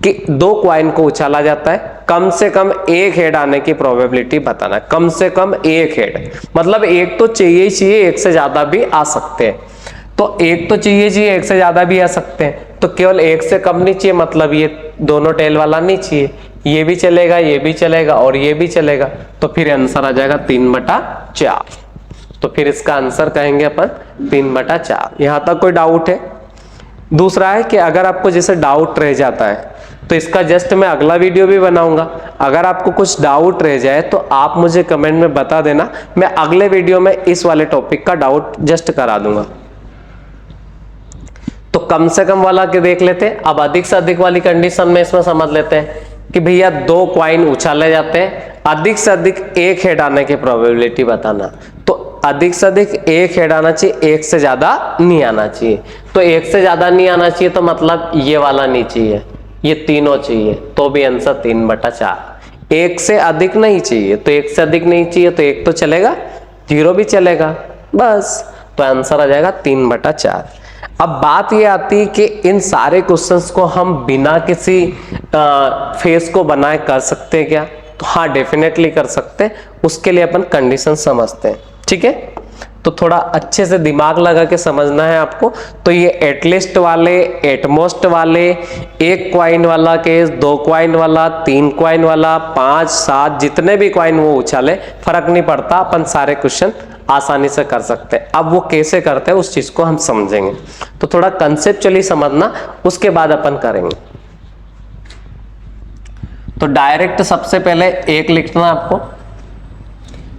कि 2 कॉइन को उछाला जाता है, कम से कम एक हेड आने की प्रोबेबिलिटी बताना है। कम से कम एक हेड मतलब एक तो चाहिए ही चाहिए, एक से ज्यादा भी आ सकते हैं। तो एक तो चाहिए, एक से ज्यादा भी आ सकते हैं, तो केवल एक से कम नहीं चाहिए, मतलब ये दोनों टेल वाला नहीं चाहिए, ये भी चलेगा, ये भी चलेगा और ये भी चलेगा। तो फिर आंसर आ जाएगा 3/4। तो फिर इसका आंसर कहेंगे अपन 3/4। यहां तक कोई डाउट है? दूसरा है कि अगर आपको जैसे डाउट रह जाता है तो इसका जस्ट मैं अगला वीडियो भी बनाऊंगा। अगर आपको कुछ डाउट रह जाए तो आप मुझे कमेंट में बता देना, मैं अगले वीडियो में इस वाले टॉपिक का डाउट जस्ट करा दूंगा। तो कम से कम वाला के देख लेते हैं। अब अधिक से अधिक वाली कंडीशन में इसमें समझ लेते हैं कि भैया 2 कॉइन उछाले जाते हैं, अधिक से अधिक एक हेड आने की प्रोबेबिलिटी बताना। तो अधिक से अधिक एक हेड आना चाहिए, एक से ज्यादा नहीं आना चाहिए। तो एक से ज्यादा नहीं आना चाहिए तो मतलब ये वाला नहीं चाहिए, ये तीनों चाहिए, तो भी आंसर 3/4। एक से अधिक नहीं चाहिए, तो एक से अधिक नहीं चाहिए तो एक तो चलेगा, 0 भी चलेगा, बस। तो आंसर आ जाएगा 3/4। अब बात ये आती है कि इन सारे क्वेश्चंस को हम बिना किसी फेस को बनाए कर सकते हैं क्या? तो हाँ डेफिनेटली कर सकते हैं। उसके लिए अपन कंडीशन समझते हैं, ठीक है? तो थोड़ा अच्छे से दिमाग लगा के समझना है आपको। तो ये एटलीस्ट वाले, एटमोस्ट वाले, 1 कॉइन वाला केस, 2 कॉइन वाला, 3 कॉइन वाला, 5, 7 जितने भी कॉइन वो उछाले फर्क नहीं पड़ता, अपन सारे क्वेश्चन आसानी से कर सकते हैं। अब वो कैसे करते हैं उस चीज को हम समझेंगे, तो थोड़ा कंसेप्चुअली समझना, उसके बाद अपन करेंगे। तो डायरेक्ट सबसे पहले 1 लिखना आपको,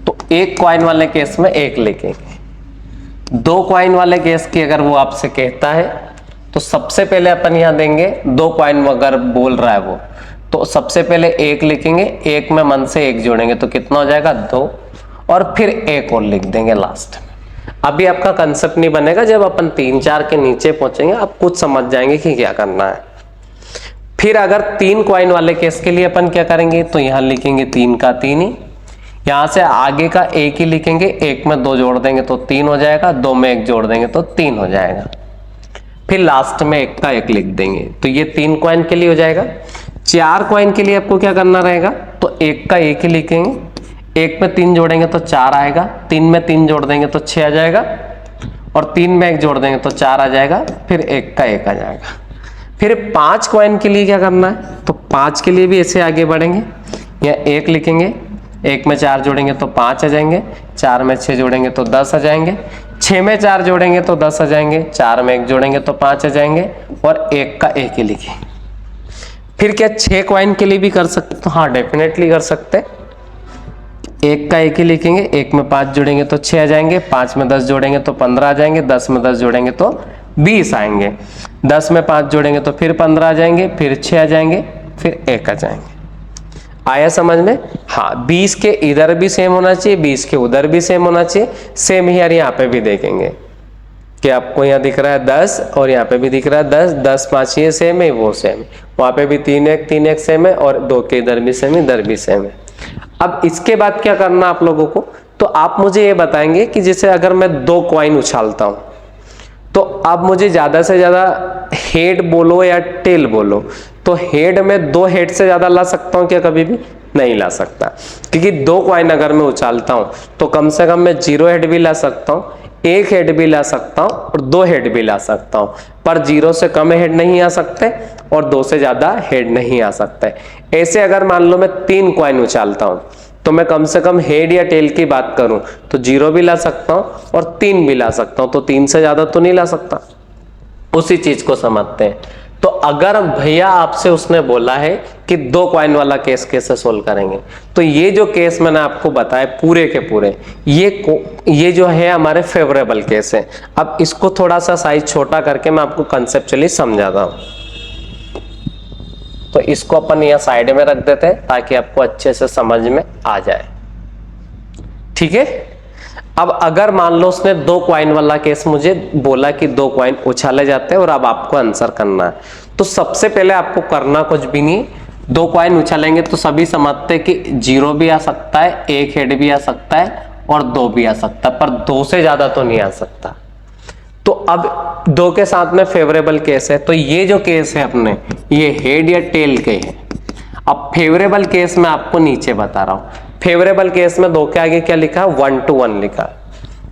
तो 1 कॉइन वाले केस में 1 लिखेंगे। 2 कॉइन वाले केस की अगर वो आपसे कहता है तो सबसे पहले अपन यहां देंगे 2 कॉइन अगर बोल रहा है वो, तो सबसे पहले 1 लिखेंगे, 1 में मन से 1 जोड़ेंगे तो कितना हो जाएगा 2, और फिर 1 और लिख देंगे लास्ट में। अभी आपका कंसेप्ट नहीं बनेगा, जब अपन 3, 4 के नीचे पहुंचेंगे आप कुछ समझ जाएंगे कि क्या करना है। फिर अगर 3 कॉइन वाले केस के लिए अपन क्या करेंगे, तो यहां लिखेंगे 3 का 3 ही, यहां से आगे का 1 ही लिखेंगे, 1 में 2 जोड़ देंगे तो 3 हो जाएगा, 2 में 1 जोड़ देंगे तो 3 हो जाएगा, फिर लास्ट में 1 का 1 लिख देंगे। तो ये 3 कॉइन के लिए हो जाएगा। 4 कॉइन के लिए आपको क्या करना रहेगा, तो 1 का 1 ही लिखेंगे, 1 में 3 जोड़ेंगे तो 4 आएगा, 3 में 3 जोड़ देंगे तो 6 आ जाएगा, और 3 में 1 जोड़ देंगे तो 4 आ जाएगा, फिर 1 का 1 आ जाएगा। फिर 5 कॉइन के लिए क्या करना है, तो 5 के लिए भी ऐसे आगे बढ़ेंगे, या 1 लिखेंगे, 1 में 4 जोड़ेंगे तो 5 आ जाएंगे, 4 में 6 जोड़ेंगे तो 10 आ जाएंगे, 6 में 4 जोड़ेंगे तो 10 आ जाएंगे, 4 में 1 जोड़ेंगे तो 5 आ जाएंगे, और 1 का 1 ही लिखें। फिर क्या 6 कॉइन के लिए भी कर सकते? तो हाँ डेफिनेटली कर सकते। 1 का 1 ही लिखेंगे, 1 में 5 जोड़ेंगे तो 6 आ जाएंगे, 5 में 10 जोड़ेंगे तो 15 आ जाएंगे, 10 में 10 जोड़ेंगे तो 20 आएंगे, 10 में 5 जोड़ेंगे तो फिर 15 आ जाएंगे, फिर 6 आ जाएंगे, फिर 1 आ जाएंगे। आया समझ में? हाँ 20 के इधर भी सेम होना चाहिए, 20 के उधर भी सेम होना चाहिए। सेम ही यार यहाँ पे भी देखेंगे कि आपको यहाँ दिख रहा है 10 और यहाँ पे भी दिख रहा है 10, 10 5 ये सेम है, वो सेम है, वहां पे भी 3 1 सेम है, और 2 के इधर भी सेम है, इधर भी सेम है। अब इसके बाद क्या करना आप लोगों को, तो आप मुझे ये बताएंगे कि जैसे अगर मैं 2 कॉइन उछालता हूं तो अब मुझे ज्यादा से ज्यादा हेड बोलो या टेल बोलो, तो हेड में 2 हेड से ज्यादा ला सकता हूं क्या? कभी भी नहीं ला सकता, क्योंकि 2 कॉइन अगर मैं उछालता हूं तो कम से कम मैं 0 हेड भी ला सकता हूं, 1 हेड भी ला सकता हूं, और 2 हेड भी ला सकता हूं, पर 0 से कम हेड नहीं आ सकते और 2 से ज्यादा हेड नहीं आ सकते। ऐसे अगर मान लो मैं 3 कॉइन उछालता हूं तो मैं कम से कम हेड या टेल की बात करूं तो 0 भी ला सकता हूं और 3 भी ला सकता हूं, तो 3 से ज्यादा तो नहीं ला सकता। उसी चीज को समझते हैं। तो अगर भैया आपसे उसने बोला है कि 2 कॉइन वाला केस कैसे सोल्व करेंगे, तो ये जो केस मैंने आपको बताया पूरे के पूरे, ये जो है हमारे फेवरेबल केस है। अब इसको थोड़ा सा साइज छोटा करके मैं आपको कंसेप्चुअली समझाता हूं। तो इसको अपन यहां साइड में रख देते हैं ताकि आपको अच्छे से समझ में आ जाए, ठीक है। अब अगर मान लो उसने 2 कॉइन वाला केस मुझे बोला कि 2 कॉइन उछाले जाते हैं और अब आपको आंसर करना है, तो सबसे पहले आपको करना कुछ भी नहीं, 2 कॉइन उछालेंगे तो सभी समझते हैं कि 0 भी आ सकता है, 1 हेड भी आ सकता है और 2 भी आ सकता है, पर 2 से ज्यादा तो नहीं आ सकता। तो अब 2 के साथ में फेवरेबल केस है, तो ये जो केस है अपने, ये हेड या टेल के है। अब फेवरेबल केस में आपको नीचे बता रहा हूं, फेवरेबल केस में 2 के आगे क्या लिखा है, 1 to 1 लिखा,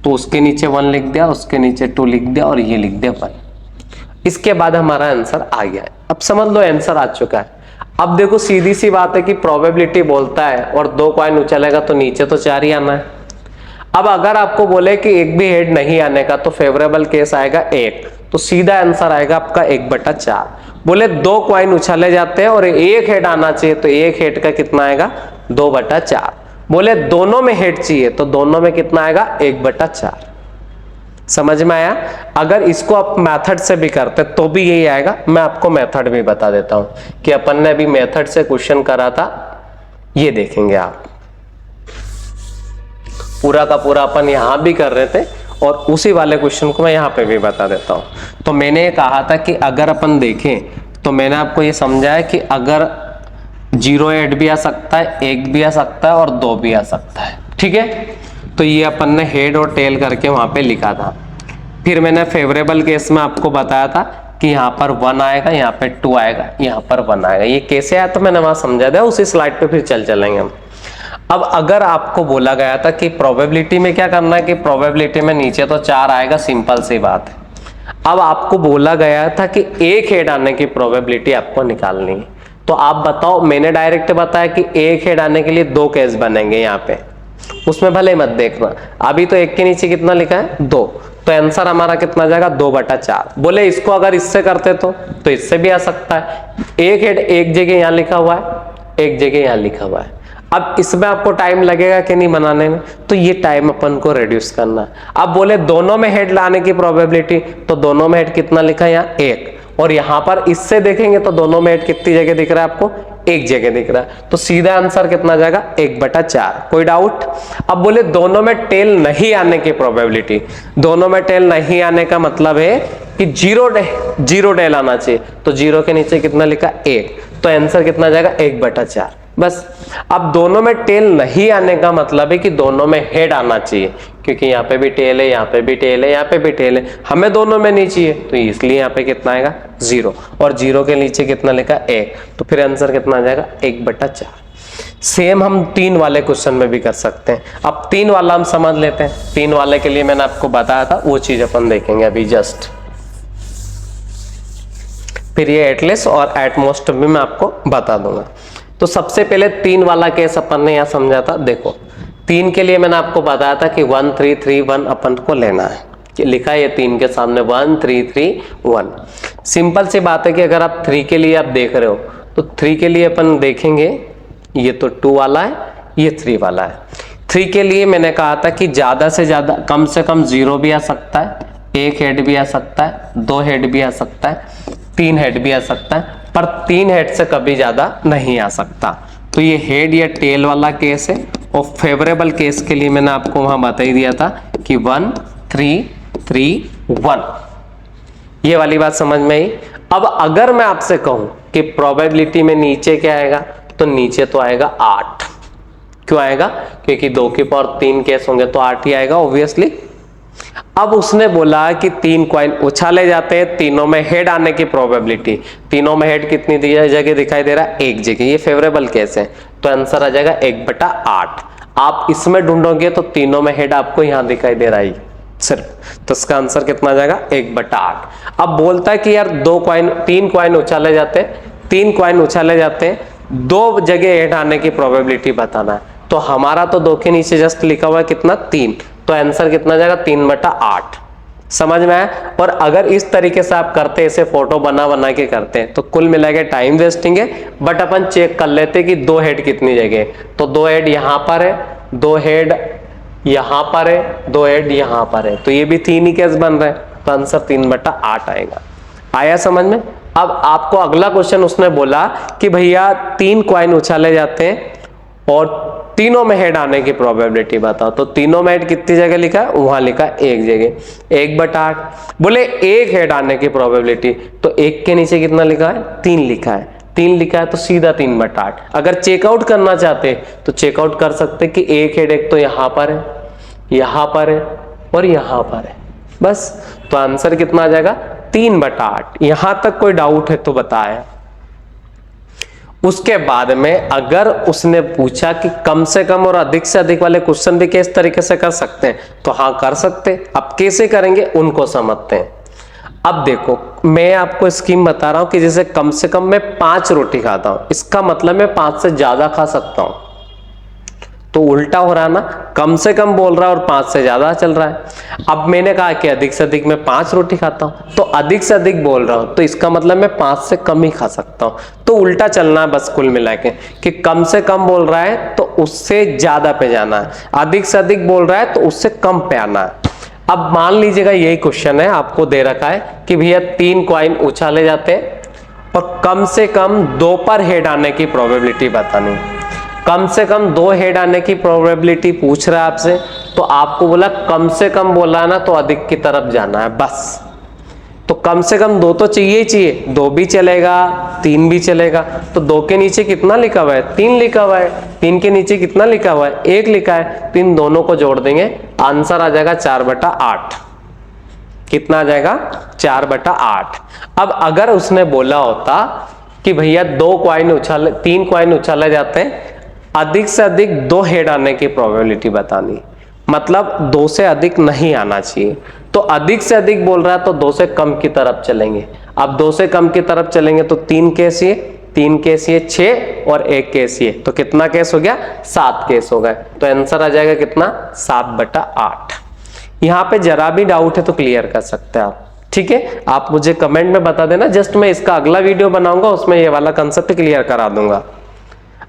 तो उसके नीचे 1 लिख दिया, उसके नीचे 2 लिख दिया और ये लिख दिया 1। इसके बाद हमारा आंसर आ गया है। अब समझ लो आंसर आ चुका है। अब देखो सीधी सी बात है कि प्रोबेबिलिटी बोलता है और 2 कॉइन उछलेगा तो नीचे तो 4 ही आना है। अब अगर आपको बोले कि एक भी हेड नहीं आने का तो फेवरेबल केस आएगा 1, तो सीधा आंसर आएगा आपका 1/4। बोले 2 कॉइन उछाले जाते हैं और 1 हेड आना चाहिए, तो 1 हेड का कितना आएगा, 2/4। बोले दोनों में हेड चाहिए तो दोनों में कितना आएगा, 1/4। समझ में आया। अगर इसको आप मेथड से भी करते तो भी यही आएगा। मैं आपको मेथड भी बता देता हूं कि अपन ने अभी मेथड से क्वेश्चन करा था, ये देखेंगे आप, पूरा का पूरा अपन यहां भी कर रहे थे और उसी वाले क्वेश्चन को मैं यहां पे भी बता देता हूं। तो मैंने ये कहा था कि अगर अपन देखें तो मैंने आपको ये समझाया कि अगर 0 हेड भी आ सकता है, 1 भी आ सकता है और 2 भी आ सकता है, ठीक है। तो ये अपन ने हेड और टेल करके वहां पे लिखा था। फिर मैंने फेवरेबल केस में आपको बताया था कि यहाँ पर 1 आएगा, यहाँ पे 2 आएगा, यहाँ पर 1 आएगा। ये कैसे आया तो मैंने वहां समझा दिया, उसी स्लाइड पे फिर चलेंगे हम। अब अगर आपको बोला गया था कि प्रोबेबिलिटी में क्या करना है, कि प्रोबेबिलिटी में नीचे तो 4 आएगा, सिंपल सी बात है। अब आपको बोला गया था कि 1 हेड आने की प्रोबेबिलिटी आपको निकालनी है, तो आप बताओ। मैंने डायरेक्ट बताया कि 1 हेड आने के लिए 2 केस बनेंगे यहाँ पे, उसमें भले मत देखना। अभी तो 1 के नीचे कितना लिखा है, 2, तो आंसर हमारा कितना जाएगा, 2/4। बोले इसको अगर इससे करते तो इससे भी आ सकता है। 1 हेड एक जगह यहाँ लिखा हुआ है, एक जगह यहाँ लिखा हुआ है। अब इसमें आपको टाइम लगेगा कि नहीं बनाने में, तो ये टाइम अपन को रिड्यूस करना है। अब बोले दोनों में हेड लाने की प्रोबेबिलिटी, तो दोनों में हेड कितना लिखा है, यहाँ 1, और यहां पर इससे देखेंगे तो दोनों में हेड कितनी जगह दिख रहा है आपको, 1 जगह दिख रहा है। तो सीधा आंसर कितना जाएगा, 1/4। कोई डाउट। अब बोले दोनों में टेल नहीं आने की प्रोबेबिलिटी, दोनों में टेल नहीं आने का मतलब है कि 0 टेल आना चाहिए, तो 0 के नीचे कितना लिखा, 1, तो आंसर कितना जाएगा, 1/4 बस। अब दोनों में टेल नहीं आने का मतलब है कि दोनों में हेड आना चाहिए, क्योंकि यहाँ पे भी टेल है, यहाँ पे भी टेल है, यहाँ पे भी टेल है, हमें दोनों में नहीं चाहिए, तो इसलिए यहाँ पे कितना आएगा, 0, और 0 के नीचे कितना लिखा, 1, तो फिर आंसर कितना आ जाएगा, 1/4। सेम हम 3 वाले क्वेश्चन में भी कर सकते हैं। अब 3 वाला हम समझ लेते हैं। 3 वाले के लिए मैंने आपको बताया था, वो चीज अपन देखेंगे अभी जस्ट। फिर ये एटलीस्ट और एटमोस्ट भी मैं आपको बता दूंगा। तो सबसे पहले 3 वाला केस अपन ने यहाँ समझा था। देखो 3 के लिए मैंने आपको बताया था कि 1 3 3 1 अपन को लेना है, कि लिखा है ये 3 के सामने 1 3 3 1। सिंपल सी बात है कि अगर आप 3 के लिए आप देख रहे हो तो 3 के लिए अपन देखेंगे, ये तो 2 वाला है, ये 3 वाला है। 3 के लिए मैंने कहा था कि ज्यादा से ज्यादा कम से कम 0 भी आ सकता है, 1 हेड भी आ सकता है, 2 हेड भी आ सकता है, 3 हेड भी आ सकता है, पर 3 हेड से कभी ज्यादा नहीं आ सकता। तो ये हेड या टेल वाला केस है। और फेवरेबल केस के लिए मैंने आपको वहां बता ही दिया था कि 1 3 3 1, ये वाली बात समझ में आई। अब अगर मैं आपसे कहूं कि प्रोबेबिलिटी में नीचे क्या आएगा, तो नीचे तो आएगा 8। क्यों आएगा, क्योंकि 2 की पावर 3 केस होंगे तो 8 ही आएगा ऑब्वियसली। अब उसने बोला कि 3 कॉइन उछाले जाते हैं, तीनों में हेड आने की प्रोबेबिलिटी, तीनों में हेड कितनी जगह दिखाई दे रहा है, 1 जगह, ये फेवरेबल केस है, तो आंसर आ जाएगा 1/8। आप इसमें ढूंढोगे तो तीनों में हेड आपको यहां दिखाई दे रहा है सिर्फ, तो इसका आंसर कितना आ जाएगा, 1/8। अब बोलता है कि यार 3 कॉइन उछाले जाते हैं, 3 कॉइन उछाले जाते हैं, 2 जगह हेड आने की प्रोबेबिलिटी बताना है। तो हमारा तो 2 के नीचे जस्ट लिखा हुआ है कितना, 3, तो आंसर कितना जाएगा, 3/8। समझ में आया। और अगर इस तरीके से आप करते, इसे फोटो बना बना के करते हैं तो कुल मिला के टाइम वेस्टिंग है। बट अपन चेक कर लेते कि दो हेड कितनी जगह, तो दो हेड यहां पर है, दो हेड यहां पर है, दो हेड यहां पर है, तो ये भी 3 ही केस बन रहे हैं, तो आंसर 3/8 आएगा। आया समझ में। अब आपको अगला क्वेश्चन उसने बोला कि भैया 3 कॉइन उछाले जाते हैं और तीनों में हेड आने की प्रोबेबिलिटी बताओ। तो तीनों में हेड कितनी जगह लिखा है, वहां लिखा है एक जगह, 1/8। बोले एक हेड आने की प्रोबेबिलिटी, तो एक के नीचे कितना लिखा है, 3 लिखा है, 3 लिखा है तो सीधा 3/8। अगर चेकआउट करना चाहते तो चेकआउट कर सकते कि एक हेड एक तो यहां पर है, यहां पर है और यहां पर है, बस। तो आंसर कितना आ जाएगा, 3/8। यहां तक कोई डाउट है तो बताया। उसके बाद में अगर उसने पूछा कि कम से कम और अधिक से अधिक वाले क्वेश्चन भी किस तरीके से कर सकते हैं, तो हाँ कर सकते। अब कैसे करेंगे उनको समझते हैं। अब देखो मैं आपको स्कीम बता रहा हूं कि जैसे कम से कम मैं 5 रोटी खाता हूं, इसका मतलब मैं 5 से ज्यादा खा सकता हूं। तो उल्टा हो रहा है ना, कम से कम बोल रहा है और 5 से ज्यादा चल रहा है। अब मैंने कहा कि अधिक से अधिक मैं 5 रोटी खाता हूं, तो अधिक से अधिक बोल रहा हूं, तो इसका मतलब मैं 5 से कम ही खा सकता हूं। तो उल्टा चलना है बस कुल मिला के, कि कम से कम बोल रहा है तो उससे ज्यादा पे जाना है, अधिक से अधिक बोल रहा है तो उससे कम पे आना है। अब मान लीजिएगा यही क्वेश्चन है, आपको दे रखा है कि भैया 3 कॉइन उछाले जाते हैं और कम से कम 2 पर हेड आने की प्रोबेबिलिटी बतानी। कम से कम 2 हेड आने की प्रोबेबिलिटी पूछ रहा है आपसे, तो आपको बोला कम से कम बोला ना तो अधिक की तरफ जाना है बस। तो कम से कम 2 तो चाहिए ही चाहिए, 2 भी चलेगा 3 भी चलेगा। तो 2 के नीचे कितना लिखा हुआ है, 3 लिखा हुआ है, 3 के नीचे कितना लिखा हुआ है, 1 लिखा है, तो इन दोनों को जोड़ देंगे, आंसर आ जाएगा 4/8। कितना आ जाएगा, 4/8। अब अगर उसने बोला होता कि भैया 3 कॉइन उछाले जाते हैं, अधिक से अधिक 2 हेड आने की प्रोबेबिलिटी बतानी, मतलब 2 से अधिक नहीं आना चाहिए। तो अधिक से अधिक बोल रहा है तो 2 से कम की तरफ चलेंगे। अब 2 से कम की तरफ चलेंगे तो 3 केस ये, 3 केस ये, 6 और 1 केस ये, तो कितना केस हो गया, 7 केस हो गए। तो आंसर आ जाएगा कितना, 7/8। यहाँ पे जरा भी डाउट है तो क्लियर कर सकते हैं आप, ठीक है। आप मुझे कमेंट में बता देना, जस्ट मैं इसका अगला वीडियो बनाऊंगा उसमें ये वाला कंसेप्ट क्लियर करा दूंगा।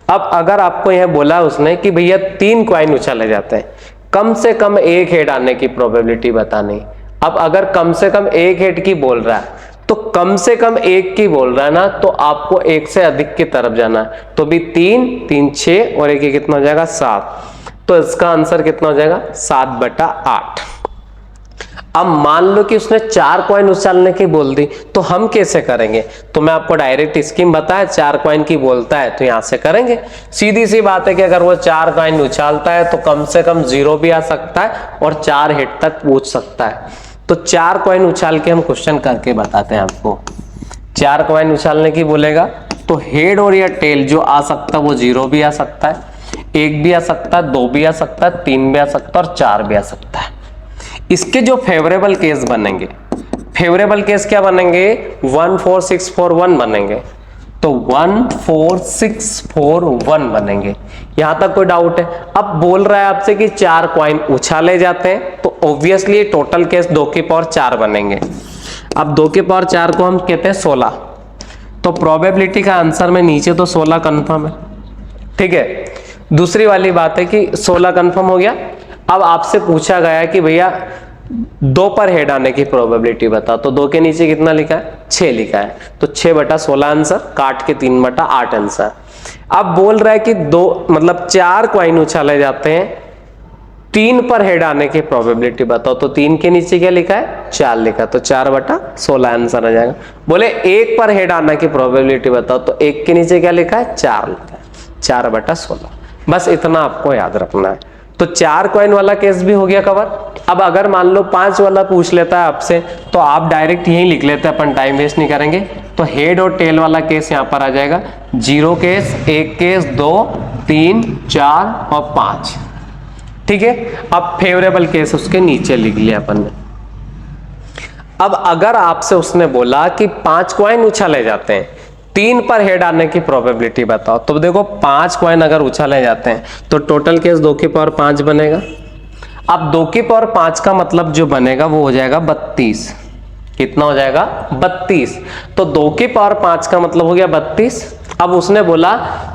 अब अगर आपको यह बोला उसने कि भैया 3 कॉइन उछाले जाते हैं, कम से कम 1 हेड आने की प्रोबेबिलिटी बतानी। अब अगर कम से कम 1 हेड की बोल रहा है तो कम से कम 1 की बोल रहा है ना, तो आपको 1 से अधिक की तरफ जाना है। तो भी 3 3 6 और 1 कितना हो जाएगा, 7। तो इसका आंसर कितना हो जाएगा, 7/8। अब मान लो कि उसने 4 कॉइन उछालने की बोल दी, तो हम कैसे करेंगे। तो मैं आपको डायरेक्ट स्कीम बताया, 4 कॉइन की बोलता है तो यहां से करेंगे। सीधी सी बात है कि अगर वो 4 कॉइन उछालता है तो कम से कम 0 भी आ सकता है और 4 हेड तक पूछ सकता है। तो 4 कॉइन उछाल के हम क्वेश्चन करके बताते हैं आपको। 4 कॉइन उछालने की बोलेगा तो हेड और या टेल जो आ सकता है वो 0 भी आ सकता है, 1 भी आ सकता है, 2 भी आ सकता है, 3 भी आ सकता है और 4 भी आ सकता है। इसके जो फेवरेबल केस बनेंगे, फेवरेबल केस क्या बनेंगे, 1 4 6 4 1 बनेंगे। तो 1 4 6 4 1 बनेंगे। यहां तक कोई डाउट है। अब बोल रहा है आपसे कि 4 कॉइन उछाले जाते हैं, तो ऑब्वियसली टोटल केस 2 की पावर 4 बनेंगे। अब 2 की पावर 4 को हम कहते हैं 16। तो प्रोबेबिलिटी का आंसर में नीचे तो 16 कंफर्म है, ठीक है। दूसरी वाली बात है कि 16 कंफर्म हो गया। अब आपसे पूछा गया कि भैया 2 पर हेड आने की प्रोबेबिलिटी बताओ, तो 2 के नीचे कितना लिखा है, 6 लिखा है, तो 6/16 आंसर, काट के 3/8 आंसर। अब बोल रहा है कि 4 कॉइन उछाले जाते हैं, 3 पर हेड आने की प्रोबेबिलिटी बताओ, तो 3 के नीचे क्या लिखा है, 4 लिखा, तो 4/16 आंसर आ जाएगा। बोले 1 पर हेड आने की प्रोबेबिलिटी बताओ, तो 1 के नीचे क्या लिखा है, 4 लिखा है, 4/16। बस इतना आपको याद रखना है। तो 4 कॉइन वाला केस भी हो गया कवर। अब अगर मान लो 5 वाला पूछ लेता है आपसे, तो आप डायरेक्ट यही लिख लेते हैं, अपन टाइम वेस्ट नहीं करेंगे। तो हेड और टेल वाला केस यहां पर आ जाएगा, 0 केस, 1 केस, 2 3 4 और 5, ठीक है। अब फेवरेबल केस उसके नीचे लिख लिया अपन ने। अब अगर आपसे उसने बोला कि 5 कॉइन उछाले जाते हैं, 3 पर हेड आने की प्रोबेबिलिटी बताओ, तो देखो 5 कॉइन अगर उछाले जाते हैं तो टोटल केस 2 की पावर 5 बनेगा। अब 2 की पावर 5 का मतलब जो बनेगा वो हो जाएगा 32। कितना हो जाएगा? 32। तो 2 की पावर 5 का मतलब हो गया 32। अब उसने बोला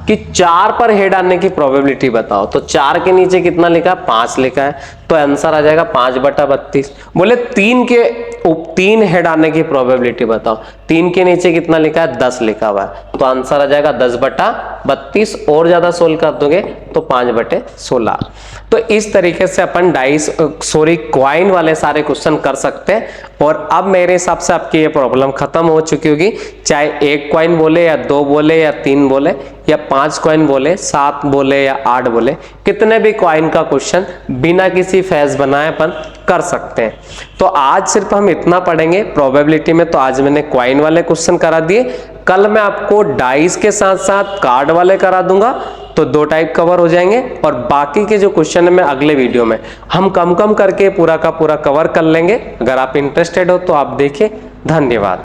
कि 4 पर हेड आने की प्रोबेबिलिटी बताओ, तो 4 के नीचे कितना लिखा है? 5 लिखा है, तो आंसर आ जाएगा 5/32। बोले 3 हेड आने की प्रोबेबिलिटी बताओ, 3 के नीचे कितना लिखा है? 10 लिखा हुआ है, तो आंसर आ जाएगा 10/32। और ज्यादा सोल्व कर दोगे तो 5/16। तो इस तरीके से अपन क्वाइन वाले सारे क्वेश्चन कर सकते हैं। और अब मेरे हिसाब से आपकी ये प्रॉब्लम खत्म हो चुकी होगी, चाहे 1 क्वाइन बोले या 2 बोले या 3 बोले या 5 क्वाइन बोले, 7 बोले या 8 बोले, कितने भी क्वाइन का क्वेश्चन बिना किसी फेज बनाए अपन कर सकते हैं। तो आज सिर्फ हम इतना पढ़ेंगे प्रोबेबिलिटी में। तो आज मैंने क्वाइन वाले क्वेश्चन करा दिए, कल मैं आपको डाइस के साथ साथ कार्ड वाले करा दूंगा, तो 2 टाइप कवर हो जाएंगे। और बाकी के जो क्वेश्चन है मैं अगले वीडियो में हम कम करके पूरा का पूरा कवर कर लेंगे। अगर आप इंटरेस्टेड हो तो आप देखिए। धन्यवाद।